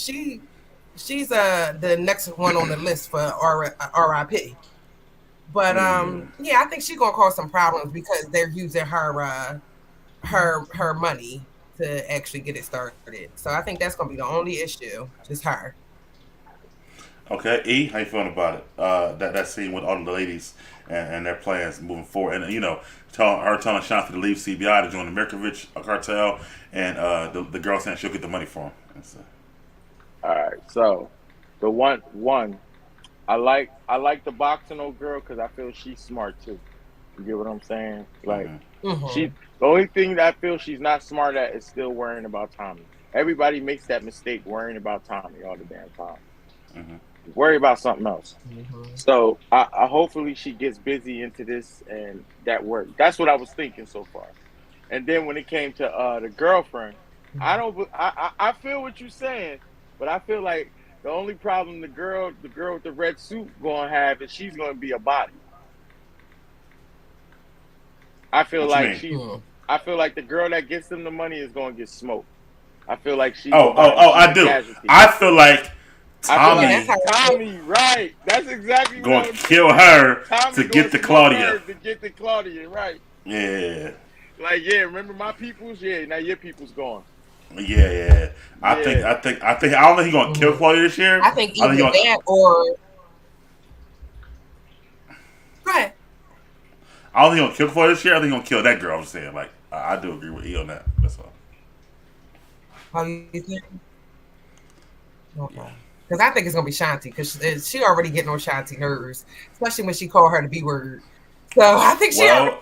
the next one on the list for RIP. But yeah, I think she's gonna cause some problems because they're using her money to actually get it started. So I think that's gonna be the only issue, just her. Okay, E, how you feeling about it? That scene with all the ladies and their plans moving forward, and telling Shanti to leave CBI to join the Mirkovich cartel, and the girl saying she'll get the money for him. All right, so The one. I like the boxing old girl because I feel she's smart too. You get what I'm saying? Like Mm-hmm. the only thing that I feel she's not smart at is still worrying about Tommy. Everybody makes that mistake worrying about Tommy all the damn time. Mm-hmm. Worry about something else. Mm-hmm. So I hopefully she gets busy into this and that works. That's what I was thinking so far. And then when it came to the girlfriend, I don't. I feel what you're saying, but I feel like the only problem the girl with the red suit gonna have is she's gonna be a body. I feel What you like mean? she's. I feel like the girl that gets them the money is gonna get smoked. I feel like she's a Oh, oh, body. oh! She's I a do. casualty. I feel like I feel Yeah, like that's how Tommy it Tommy, right? That's exactly what I gonna was kill thinking. her Tommy to gonna get to smoke her Claudia. to get to Claudia, right? Yeah, Like, yeah, remember my peoples? Yeah, now your people's gone. yeah. I think, Yeah. I think, I think. I don't think he's gonna kill Mhm. Claudia this year. I think I think either he's gonna. that or go ahead. I don't think he's gonna kill Claudia this year. I think he's gonna kill that girl. I'm saying, like, I do agree with you on that. That's all. How you think? Yeah. Okay. Because I think it's gonna be Shanti because she already getting on Shanti nerves, especially when she called her the B word. So I think she already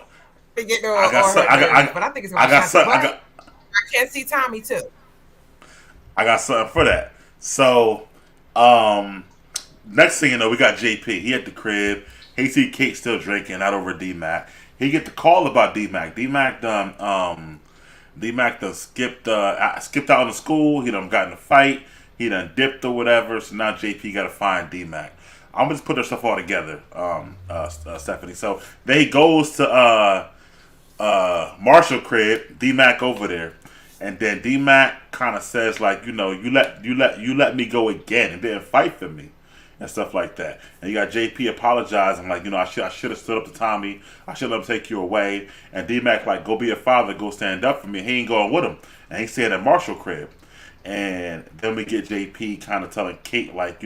Well, getting I got, on her I nerves. got, But I think it's gonna I be got, Shanti. But I I got, can see Tommy too. I got something for that. So, next thing you know, we got JP. He at the crib. He see Kate still drinking out over D Mac. He get the call about D Mac. D Mac done skipped out of school. He done got in a fight. He done dipped or whatever. So now JP got to find D Mac. I'm gonna just put their stuff all together, Stephanie. So they goes to Marshall crib. D Mac over there. And then D Mac kind of says like, you let me go again and didn't fight for me and stuff like that. And you got JP apologizing like, I should have stood up to Tommy. I should let him take you away. And D Mac like, go be a father, go stand up for me. He ain't going with him. And he's staying at Marshall crib. And then we get JP kind of telling Kate like,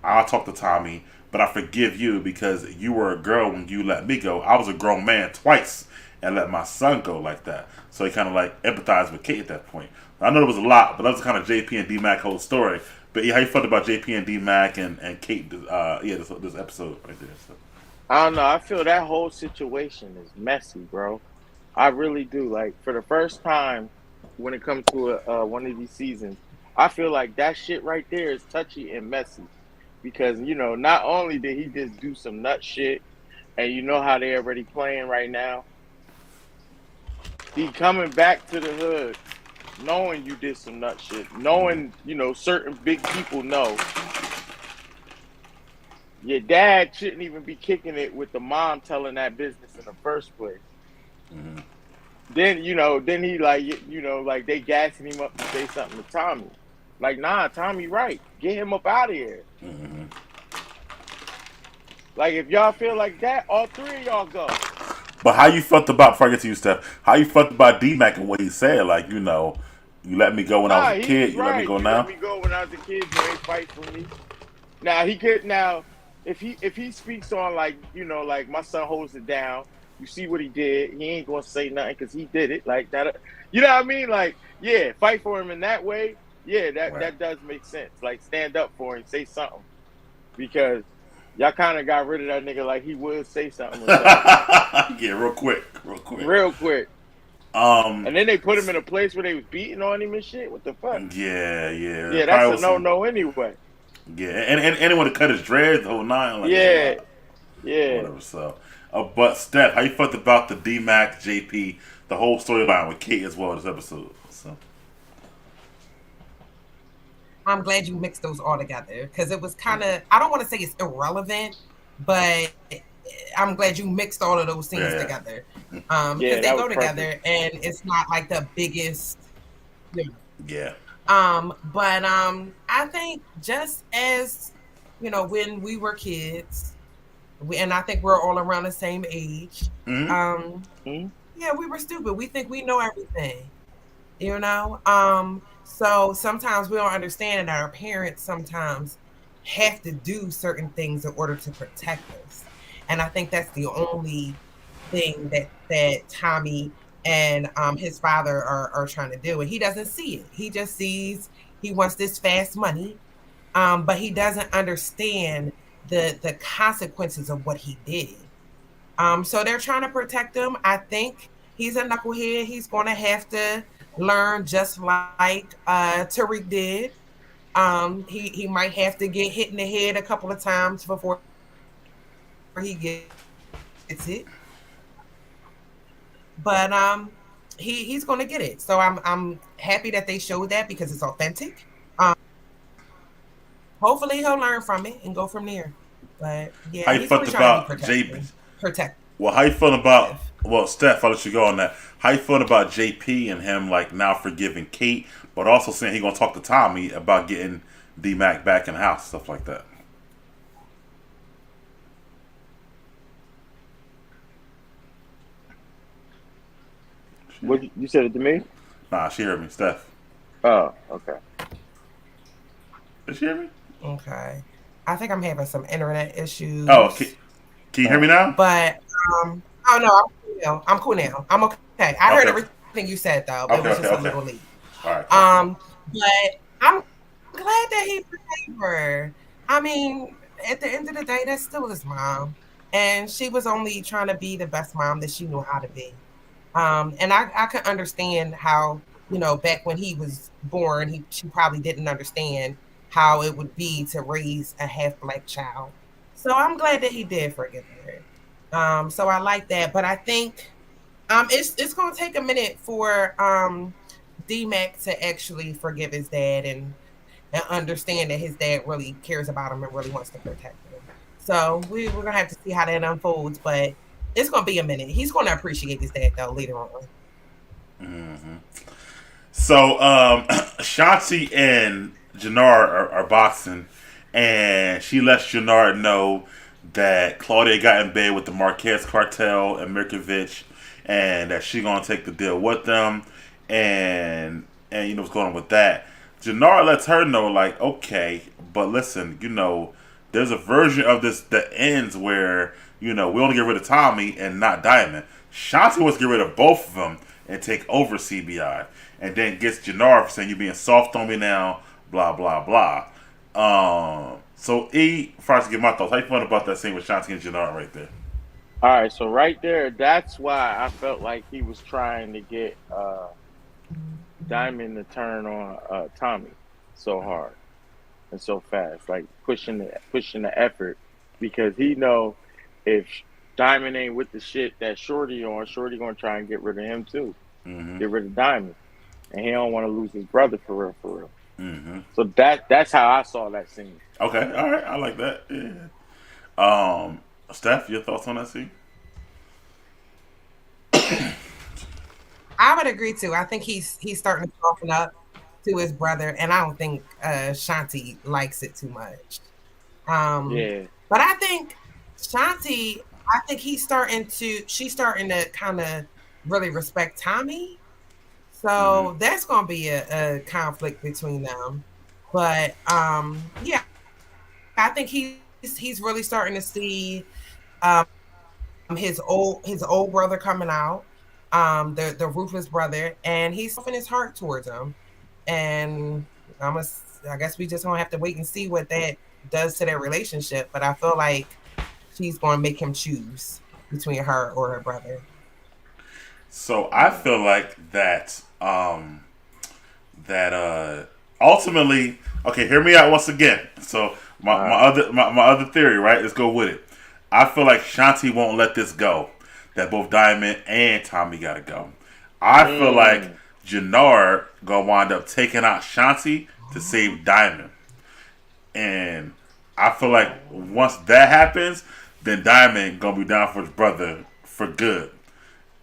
I'll talk to Tommy, but I forgive you because you were a girl when you let me go. I was a grown man twice and let my son go like that. So he kind of like empathized with Kate at that point. I know there was a lot, but that was kind of JP and D Mac whole story. But yeah, how you felt about JP and D Mac and Kate? This episode right there. So. I don't know. I feel that whole situation is messy, bro. I really do. Like for the first time, when it comes to one of these seasons, I feel like that shit right there is touchy and messy because not only did he just do some nut shit, and you know how they already playing right now, he coming back to the hood, knowing you did some nut shit, knowing certain big people know. Your dad shouldn't even be kicking it with the mom telling that business in the first place. Mm-hmm. Then then he like they gassing him up to say something to Tommy. Like, nah, Tommy, right? Get him up out of here. Mm-hmm. Like, if y'all feel like that, all three of y'all go. But how you felt about, before I get to you, Steph, how you felt about D Mac and what he said? Like, you let me go when I was a kid, you right. let me go you now? let me go when I was a kid, you ain't fight for me. Now he could if he speaks on like my son holds it down. You see what he did. He ain't gonna say nothing because he did it like that. You know what I mean? Like, yeah, fight for him in that way. Yeah, that does make sense. Like, stand up for him, say something, because y'all kind of got rid of that nigga like he would say something. Yeah, real quick. And then they put him in a place where they was beating on him and shit. What the fuck? Yeah. Yeah, that's a no anyway. Yeah, and anyone to cut his dreads, the whole nine. Like, yeah. Whatever. So, but Steph, how you felt about the D Mac JP, the whole storyline with Kate as well this episode? So. I'm glad you mixed those all together because it was kind of, I don't want to say it's irrelevant, but I'm glad you mixed all of those scenes together. Because they go together and it's not like the biggest. Yeah. But I think just as, when we were kids, and I think we're all around the same age, yeah, we were stupid. We think we know everything, So sometimes we don't understand that our parents sometimes have to do certain things in order to protect us. And I think that's the only thing that Tommy and his father are trying to do. And he doesn't see it. He just sees he wants this fast money. but he doesn't understand the consequences of what he did. So they're trying to protect him. I think he's a knucklehead. He's going to have to learn just like Tariq did. He might have to get hit in the head a couple of times before he gets it. But he's going to get it. So I'm happy that they showed that because it's authentic. Hopefully he'll learn from it and go from there. But yeah, How you he's felt really trying to be about JP? protective. Well, how you feeling about? Well, Steph, I'll let you go on that. How you feeling about JP and him like now forgiving Kate, but also saying he gonna talk to Tommy about getting D Mac back in the house, stuff like that. What you said it to me? Nah, she heard me, Steph. Oh, okay. Did she hear me? Okay. I think I'm having some internet issues. Oh, can you hear me now? But oh no, I'm cool now. I'm cool now. I'm okay. I heard Okay. everything you said though. It Okay, was okay, just a okay. little late. All right. But I'm glad that he forgave her. I mean, at the end of the day, that's still his mom. And she was only trying to be the best mom that she knew how to be. And I could understand how, back when he was born, she probably didn't understand how it would be to raise a half black child. So I'm glad that he did forgive her. So I like that. But I think it's gonna take a minute for D-Mac to actually forgive his dad and understand that his dad really cares about him and really wants to protect him. So we're gonna have to see how that unfolds, but it's gonna be a minute. He's gonna appreciate his dad though later on. Mm-hmm. So Shanti and Jannar are boxing, and she lets Jannar know that Claudia got in bed with the Marquez cartel and Mirkovich, and that she gonna take the deal with them, and you know what's going on with that. Jannar lets her know, like, okay, but listen, there's a version of this that ends where, we only get rid of Tommy and not Diamond. Shanti wants to get rid of both of them and take over CBI. And then gets Jannar for saying, you're being soft on me now, blah, blah, blah. So, if I was to give my thoughts, how you feeling about that scene with Shanti and Jannar right there? All right, so right there, that's why I felt like he was trying to get Diamond to turn on Tommy so hard and so fast, like pushing the effort, because he know if Diamond ain't with the shit that Shorty on, Shorty gonna try and get rid of him too, get rid of Diamond, and he don't want to lose his brother for real, for real. Mm-hmm. So that's how I saw that scene. Okay, all right, I like that. Yeah. Steph, your thoughts on that scene? I would agree too. I think he's starting to soften up to his brother, and I don't think Shanti likes it too much. Yeah. But I think Shanti, she's starting to kind of really respect Tommy. So that's gonna be a conflict between them. But yeah, I think he's really starting to see his old brother coming out, the ruthless brother, and he's softening his heart towards him. And I guess we just gonna have to wait and see what that does to their relationship. But I feel like she's gonna make him choose between her or her brother. So I feel like that ultimately, okay, hear me out once again. So my other theory, right? Let's go with it. I feel like Shanti won't let this go. That both Diamond and Tommy gotta go. I feel like Jannar gonna wind up taking out Shanti to save Diamond. And I feel like once that happens, then Diamond gonna be down for his brother for good.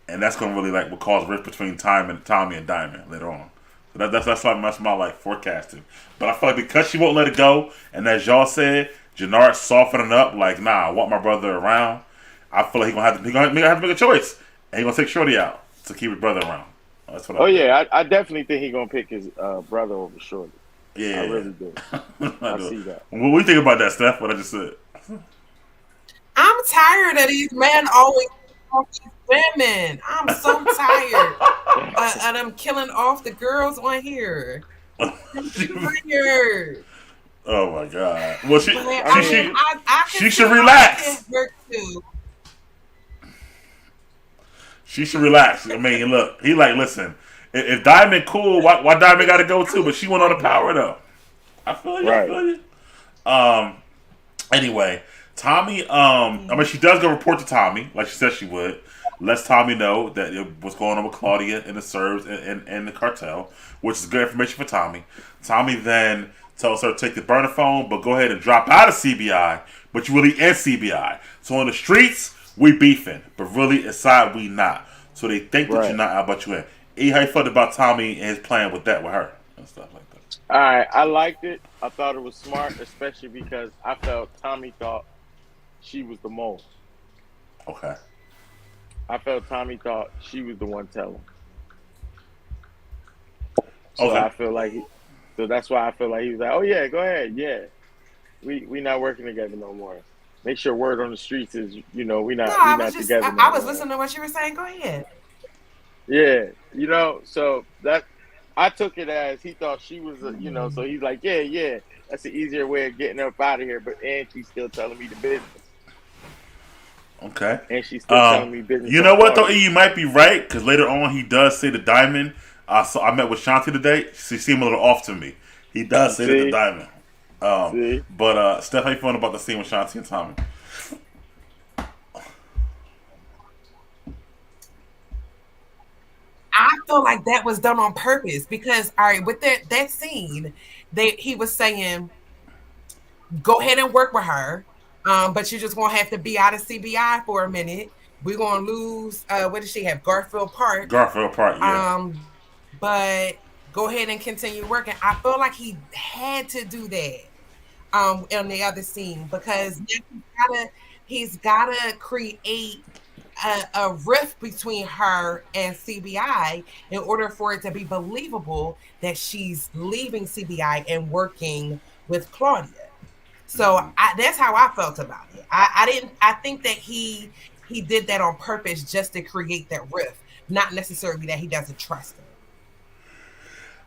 And that's gonna really will cause rift between Tommy and Diamond later on. So that's my like forecasting. But I feel like because she won't let it go, and as y'all said, Jannar's softening up, like, nah, I want my brother around. I feel like he's gonna have to make a choice, and he's gonna take Shorty out to keep his brother around. That's what. I definitely think he's gonna pick his brother over Shorty. Yeah, I really do. I see that. What do you think about that, Steph? What I just said. I'm tired of these men always talking women. I'm so tired of them killing off the girls on here. I'm tired. Oh my god. Well, But I mean, I can she see should how relax. it can work too. She should relax. I mean, look, he like, listen, if Diamond cool, why Diamond got to go too? But she went on the power though. I feel you. I Right. feel you. Anyway, Tommy. I mean, she does go report to Tommy, like she said she would. Lets Tommy know that what's going on with Claudia and the Serbs and the cartel, which is good information for Tommy. Tommy then tells her to take the burner phone, but go ahead and drop out of CBI. But you really in CBI. So on the streets, we beefing, but really inside we not. So they think that Right. you're not out, but you in. E, how you felt about Tommy and his plan with her and stuff like that? All right, I liked it. I thought it was smart, especially because I felt Tommy thought she was the mole. Okay. I felt Tommy thought she was the one telling. So Okay. I feel like, so that's why I feel like he was like, "Oh yeah, go ahead, yeah, we not working together no more. Make sure word on the streets is, we not No, we I not was just, together. I no was more." listening to what you were saying. Go ahead. Yeah, so that I took it as he thought she was, so he's like, yeah, that's an easier way of getting up out of here. But and she's still telling me the business, Okay. and she's still telling me business. You know what though, E, you might be right because later on he does say the Diamond. So I met with Shanti today. She seemed a little off to me. He does say that the See? Diamond. See? But Steph, how you feeling about the scene with Shanti and Tommy? I feel like that was done on purpose because, all right, with that scene, he was saying, go ahead and work with her, but you just gonna have to be out of CBI for a minute. We're gonna lose. What does she have? Garfield Park. Garfield Park, yeah. But go ahead and continue working. I feel like he had to do that in the other scene because he's gotta create a rift between her and CBI in order for it to be believable that she's leaving CBI and working with Claudia. So that's how I felt about it. I think that he did that on purpose just to create that rift, not necessarily that he doesn't trust her.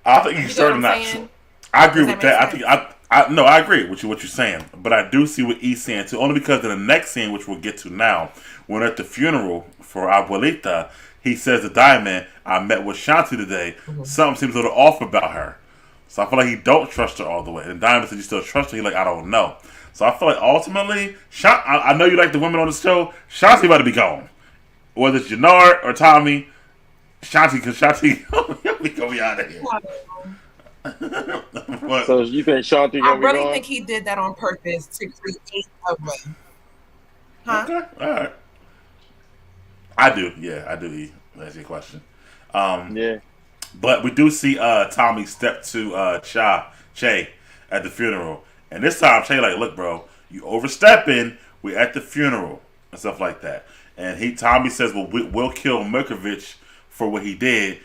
I think he's You know what certainly I'm not. saying? I agree Does with that that. make I agree with what you're saying, but I do see what E's saying too. Only because in the next scene, which we'll get to now, when at the funeral for Abuelita, he says to Diamond, "I met with Shanti today. Something seems a little off about her." So I feel like he don't trust her all the way. And Diamond said, "You still trust her?" He's like, "I don't know." So I feel like ultimately, I know you like the women on the show. Shanti about to be gone, whether it's Jannard or Tommy. Shanti, because Shanti, we gonna be out of here. But, So you think Shanti I gonna be really gone? think he did that on purpose to create a rift. Huh? okay, all right. I do, yeah, I do. E, that's your question. Yeah. But we do see Tommy step to Che at the funeral, and this time Che like, "Look, bro, you overstepping. We at the funeral and stuff like that." And Tommy says, "Well, we'll kill Mirkovich for what he did."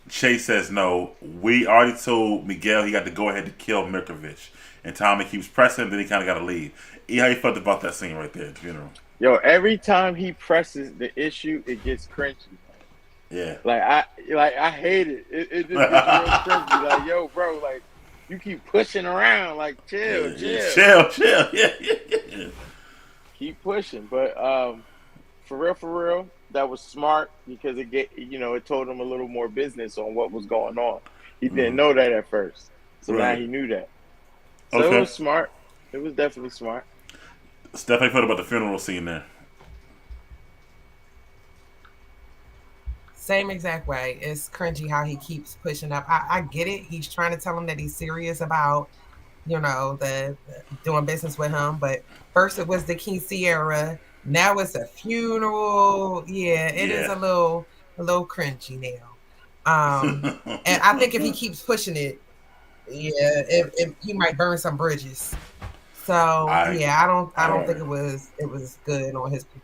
Che says, "No, we already told Miguel he got to go ahead to kill Mirkovich." And Tommy keeps pressing, then he kind of got to leave. E, how you felt about that scene right there at the funeral? Yo, every time he presses the issue, it gets cringy. Yeah. Like I hate it. It just gets real cringy. Like, yo, bro, like you keep pushing around. Like, chill. Chill. Yeah. Keep pushing. But for real, that was smart because it told him a little more business on what was going on. He didn't know that at first, so now he knew that. So Okay. it was smart. It was definitely smart. Steph, how you felt about the funeral scene there? Same exact way. It's cringy how he keeps pushing up. I get it. He's trying to tell him that he's serious about, the doing business with him. But first it was the quinceañera. Now it's a funeral. Yeah, it is a little cringy now. And I think if he keeps pushing it, he might burn some bridges. So I don't think it was good on his people.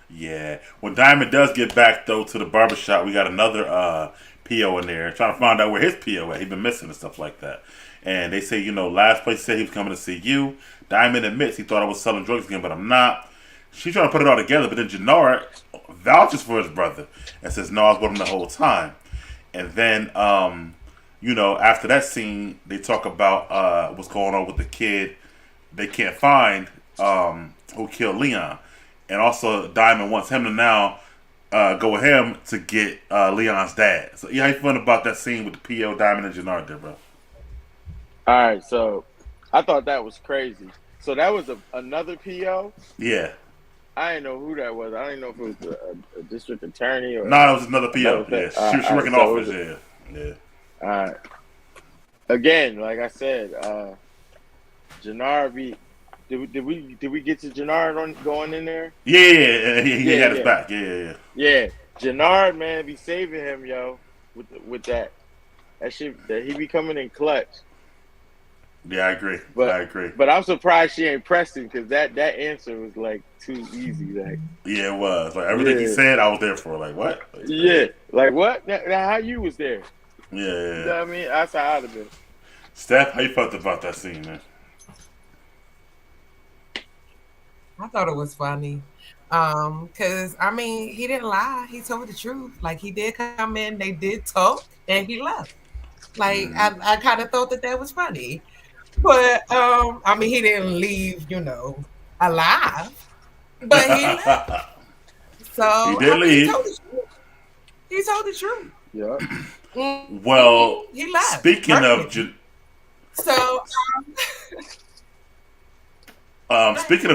Yeah. When Diamond does get back though to the barbershop, we got another PO in there trying to find out where his PO at. He's been missing and stuff like that. And they say, last place he said he was coming to see you. Diamond admits he thought I was selling drugs again, but I'm not. She's trying to put it all together, but then Jannard vouches for his brother and says, "No, I was with him the whole time." And then after that scene, they talk about what's going on with the kid. They can't find who killed Leon, and also Diamond wants him to now go with him to get Leon's dad. So yeah, how you feeling about that scene with the PO Diamond and Jannard there, bro? All right, so I thought that was crazy. So that was another PO. Yeah. I didn't know who that was. I didn't know if it was a district attorney or. No, it was another PO. Yeah, she working office. Yeah. All right. Again, like I said, Jannard. Did we get to Jannard going in there? Yeah, he had his back. Yeah. Jannard, man, be saving him, yo, with that shit that he be coming in clutch. Yeah, I agree. But I'm surprised she ain't pressed him because that answer was like too easy. Like, yeah, it was. Like everything he said, I was there for. Like what? Like what? Now how you was there? Yeah. You know what I mean? That's how I'd have been. Steph, how you felt about that scene, man? I thought it was funny. Cause I mean, he didn't lie. He told the truth. Like he did come in, they did talk, and he left. Like I kind of thought that was funny. But I mean, he didn't leave, alive. But he left. So he did leave. He told the truth. Yeah. Well, he left. Speaking of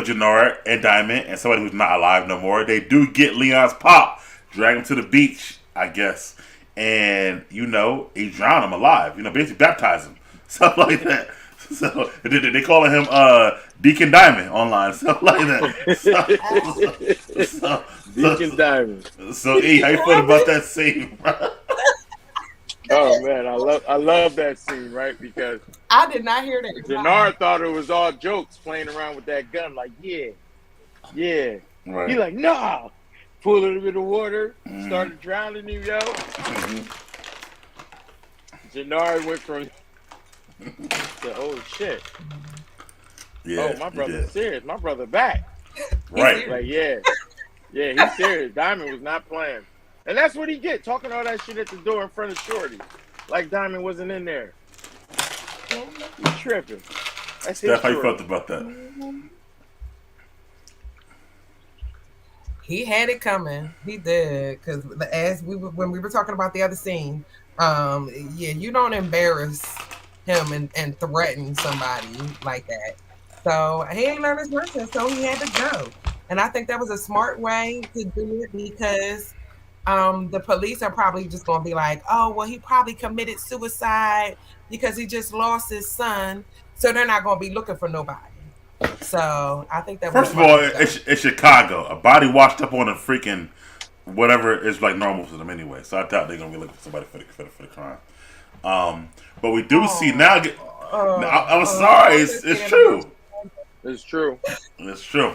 Jannard and Diamond and somebody who's not alive no more, they do get Leon's pop, drag him to the beach, I guess, and he drown him alive. Basically baptize him, something like that. So they calling him Deacon Diamond online, something like that. Deacon Diamond. So E, how you feel about that scene, bro? Oh man, I love that scene, right? Because I did not hear that. Jannard thought it was all jokes playing around with that gun, like yeah. Right. He like nah, pulled a little bit of water, started drowning him, yo. Jannard went from to oh shit. Yeah. Oh, my brother's serious. My brother back. Right. Like yeah, he's serious. Diamond was not playing. And that's what he get, talking all that shit at the door in front of Shorty. Like Diamond wasn't in there. He's tripping. That's Steph, how you felt about that? He had it coming. He did. Because when we were talking about the other scene, you don't embarrass him and threaten somebody like that. So he ain't learned his lesson, so he had to go. And I think that was a smart way to do it because the police are probably just going to be like, oh, well, he probably committed suicide because he just lost his son. So they're not going to be looking for nobody. So I think that. First of all, it's Chicago. A body washed up on a freaking whatever is like normal for them anyway. So I doubt they're going to be looking for somebody for the crime. But we do see now. I'm sorry, it's true. It's true. It's true.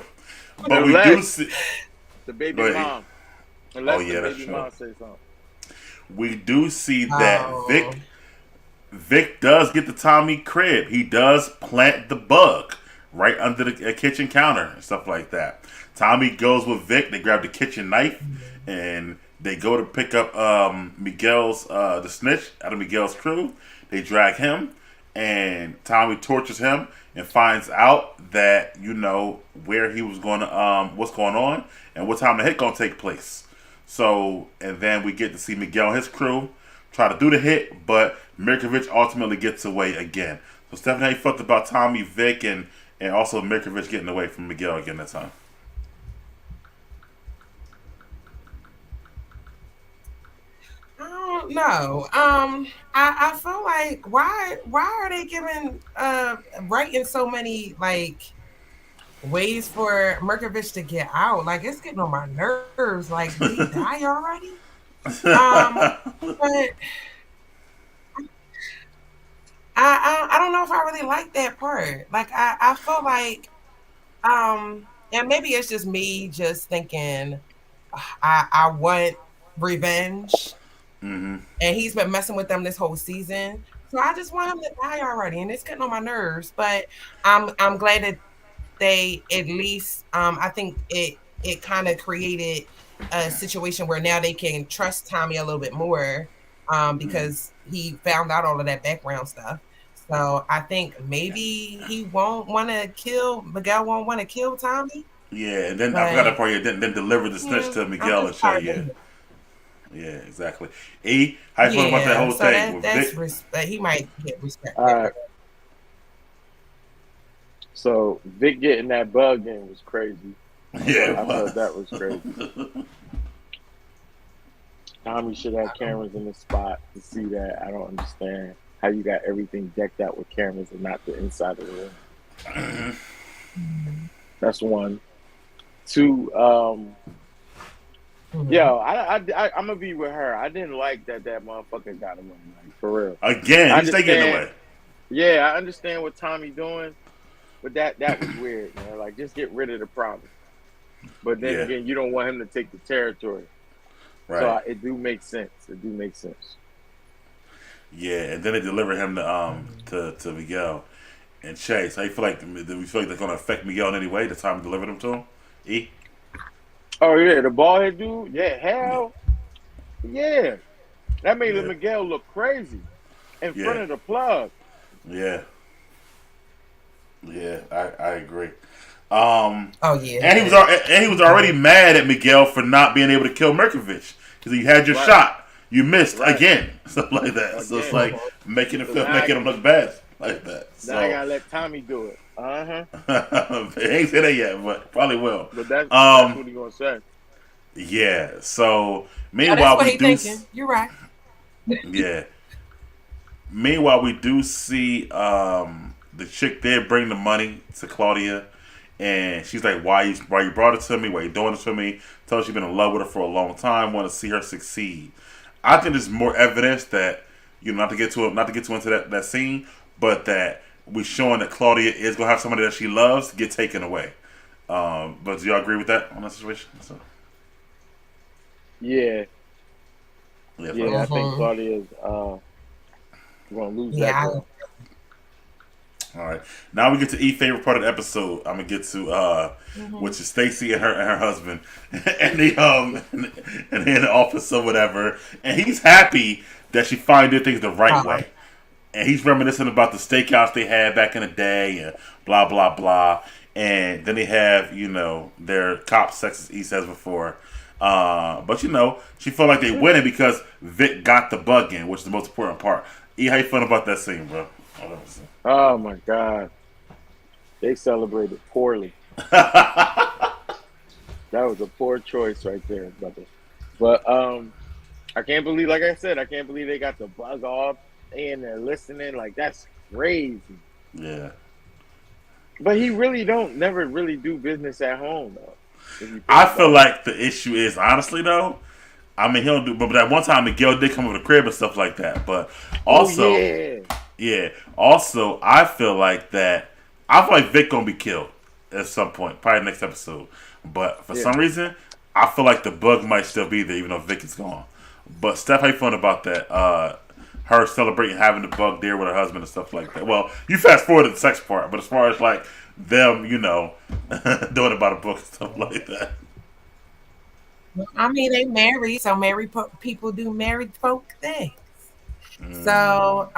But we do see the baby mom. Unless the baby mom say something. We do see that Vic does get the Tommy crib. He does plant the bug right under the kitchen counter and stuff like that. Tommy goes with Vic. They grab the kitchen knife and they go to pick up Miguel's the snitch out of Miguel's crew. They drag him and Tommy tortures him and finds out that where he was going to what's going on and what time the hit gonna take place. So, and then we get to see Miguel and his crew try to do the hit, but Mirkovich ultimately gets away again. So, Stephanie, how you felt about Tommy, Vic, and also Mirkovich getting away from Miguel again that time? I don't know. I feel like why are they giving writing so many ways for Mirkovich to get out? Like it's getting on my nerves. Like did he die already? But I don't know if I really like that part. Like I feel like and maybe it's just me just thinking I want revenge. Mm-hmm. And he's been messing with them this whole season. So I just want him to die already. And it's getting on my nerves. But I'm glad that they at least I think it kind of created a situation where now they can trust Tommy a little bit more. Because he found out all of that background stuff. So I think maybe he won't want to kill Miguel. Won't want to kill Tommy. Yeah, and then I forgot that But part. Yeah, then deliver the snitch yeah, to I'm Miguel and just Shay. tired Yeah, of it. yeah, exactly. E, how you feel about that Yeah, whole so thing with that's Vic? he might get respect. All right. So Vic getting that bug in was crazy. Yeah, I it thought was. that was crazy. Tommy should have cameras in the spot to see that. I don't understand how you got everything decked out with cameras and not the inside of the room. That's one. Two. Yo, I'm gonna be with her. I didn't like that motherfucker got away. Like, for real. Again, I he's taking it understand. away. Yeah, I understand what Tommy doing, but that was weird, man. Like, just get rid of the problem. But then Yeah. again, you don't want him to take the territory. Right. So it do make sense. It do make sense. Yeah, and then they deliver him to Miguel and Chase. How you feel like? Do we feel like they're gonna affect Miguel in any way? The time we delivered him to him. E. Oh yeah, the bald head dude. Yeah, hell, yeah. That made Yeah. Miguel look crazy in Yeah. front of the plug. Yeah. Yeah, I agree. Oh yeah. And he was already mad at Miguel for not being able to kill Merkovich because you had your Right. shot, you missed Right. again, stuff like that. So it's Again. like making So now him look bad like that. Now I So gotta let Tommy do it. he ain't said that yet, but probably will. But that's Um, what he gonna say. Yeah. So Oh, that's meanwhile, what we he do. thinking. You're right. Yeah. Meanwhile, we do see the chick there bring the money to Claudia, and she's like, "Why you brought it to me? Why you doing this for me?" Tells her she's been in love with her for a long time, want to see her succeed. I think there's more evidence that not to get into that scene, but that we showing that Claudia is gonna have somebody that she loves get taken away. But do y'all agree with that on that situation? So, Yeah, yeah. yeah. I think Mhm. Claudia's gonna lose that. Yeah. Girl. All right. Now we get to favorite part of the episode. I'm gonna get to which is Stacy and her husband, and and they in the office or whatever, and he's happy that she finally did things the right way, and he's reminiscing about the steakhouse they had back in the day and blah blah blah, and then they have their cop sex as he says before. But she felt like they winning because Vic got the bug in, which is the most important part. E, how you feeling about that scene, bro? Oh my God, they celebrated poorly. That was a poor choice right there, brother. But I can't believe, like I said, I can't believe they got the bug off and they're listening. Like, that's crazy. Yeah. But he really never really do business at home though. If you think I about feel it. like the issue is honestly though. I mean, he don't do, but that one time Miguel did come over the crib and stuff like that. But also, Oh, yeah. Also, I feel like Vic gonna be killed at some point, probably next episode. But for Yeah. some reason, I feel like the bug might still be there, even though Vic is gone. But Steph, how you feeling about that? Her celebrating having the bug there with her husband and stuff like that. Well, you fast forward to the sex part, but as far as like them, doing about a book and stuff like that. I mean, they married, so married people do married folk things. So,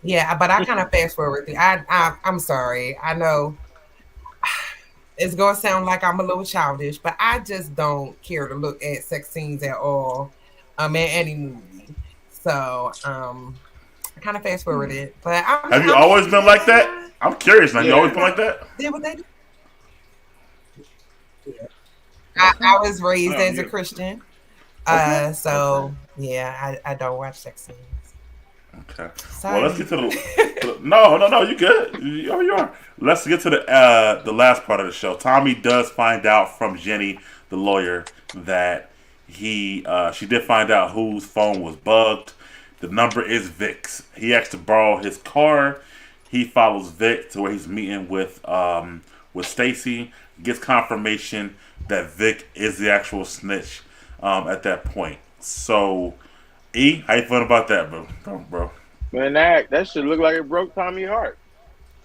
yeah, but I kind of fast forward. I'm sorry. I know it's gonna sound like I'm a little childish, but I just don't care to look at sex scenes at all, in any movie. So, I kind of fast forward it. But Have you always been like that? I'm curious. Have you always been like that? Did what they do. I was raised Oh, as a yeah. Christian. Okay. So yeah, I don't watch sex scenes. Okay. Sorry. Well, let's get to the. No, you good. You are. Let's get to the last part of the show. Tommy does find out from Jenny, the lawyer, that she did find out whose phone was bugged. The number is Vic's. He asked to borrow his car. He follows Vic to where he's meeting with Stacy. Gets confirmation that Vic is the actual snitch at that point. So, E, how you feeling about that, bro? Man, that should look like it broke Tommy's heart.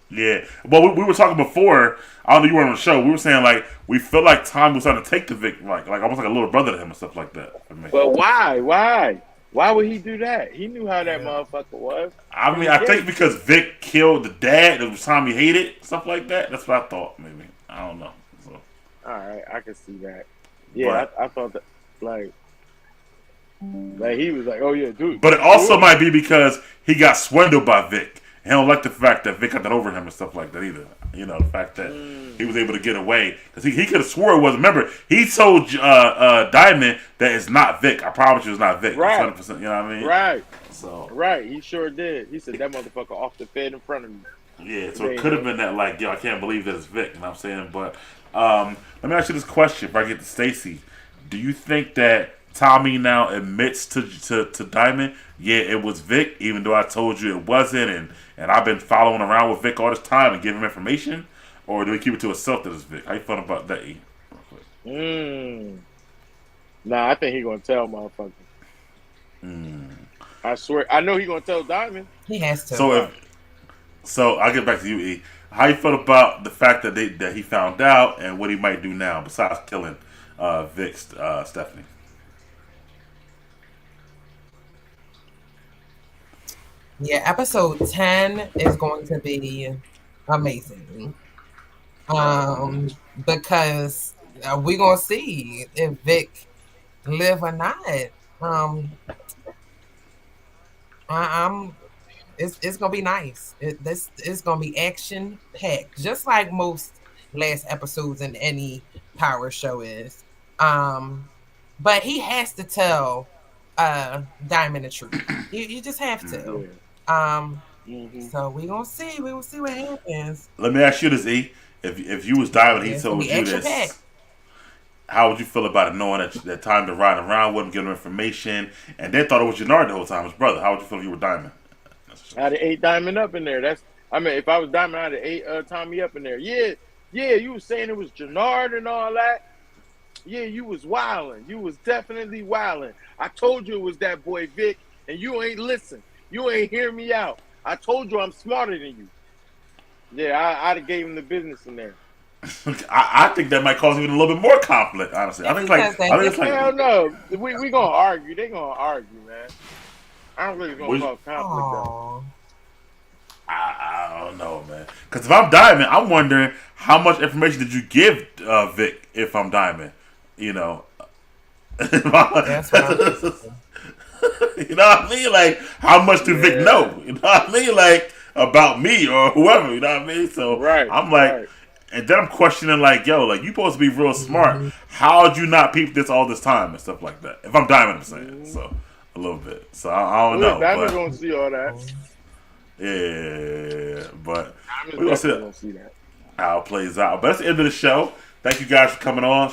Yeah. Well, we were talking before. I don't know, you weren't on the show. We were saying like we feel like Tommy was trying to take the Vic, like almost like a little brother to him and stuff like that. For me. But why? Why? Why would he do that? He knew how that motherfucker was. I mean, I think because Vic killed the dad, it was time he hated stuff like that. That's what I thought. Maybe I don't know. So, all right, I can see that. Yeah, I thought that like he was like, oh yeah, dude. But it also might be because he got swindled by Vic. He don't like the fact that Vic got that over him and stuff like that either. You know, the fact that he was able to get away because he could have swore it was. Remember, he told Diamond that it's not Vic. I promise you, it's not Vic. Right. 100%. You know what I mean? Right. So right, he sure did. He said that motherfucker off the fed in front of me. yeah, so it could have been that like, yo, I can't believe that it's Vic. You know what I'm saying? But let me ask you this question before I get to Stacy. Do you think that Tommy now admits to Diamond, yeah, it was Vic, even though I told you it wasn't, and I've been following around with Vic all this time and giving him information? Or do we keep it to himself that it's Vic? How you feeling about that, E? Nah, I think he gonna tell motherfucker. I swear, I know he gonna tell Diamond. He has to. So I'll get back to you, E. How you feel about the fact that that he found out and what he might do now besides killing Vic's Stephanie? Yeah, episode 10 is going to be amazing. Because we're gonna see if Vic live or not. It's gonna be nice. This is gonna be action packed, just like most last episodes in any power show is. But he has to tell Diamond the truth. You just have to. So we gonna see. We will see what happens. Let me ask you this, E. If you was Diamond, he told you this. Packed. How would you feel about it knowing that time to ride around with him, give him information, and they thought it was Jannard the whole time, his brother? How would you feel if you were Diamond? I'd have ate Diamond up in there. If I was Diamond, I'd have ate Tommy up in there. Yeah, you was saying it was Jannard and all that. Yeah, you was wilding. You was definitely wilding. I told you it was that boy Vic, and you ain't listen. You ain't hear me out. I told you I'm smarter than you. Yeah, I'd have gave him the business in there. I think that might cause even a little bit more conflict, honestly. I think it's like hell no. We gonna argue. They gonna argue, man. I don't really gonna cause conflict though. I don't know, man. Because if I'm Diamond, I'm wondering how much information did you give Vic if I'm Diamond? You know. That's what you know what I mean? Like, how much do Vic know? You know what I mean? Like, about me or whoever, you know what I mean? So I'm like, and then I'm questioning, like, yo, like, you supposed to be real smart. How'd you not peep this all this time and stuff like that? If I'm Diamond, I'm saying. So, a little bit. So, I don't know. Diamond's gonna see all that. Yeah, but we're gonna see that. How it plays out. But that's the end of the show. Thank you guys for coming on.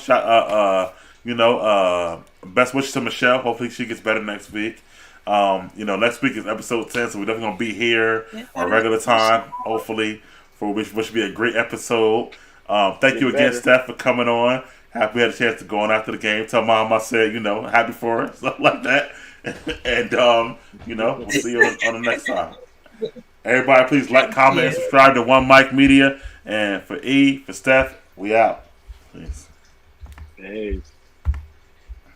Best wishes to Michelle. Hopefully she gets better next week. Next week is episode 10, so we're definitely gonna be here on regular time, hopefully, for which should be a great episode. Thank you again, Steph, for coming on. Happy we had a chance to go on after the game. Tell Mom I said, happy for her, stuff like that. And we'll see you on the next time. Everybody, please like, comment, and subscribe to One Mic Media. And for E, for Steph, we out. Peace. Peace.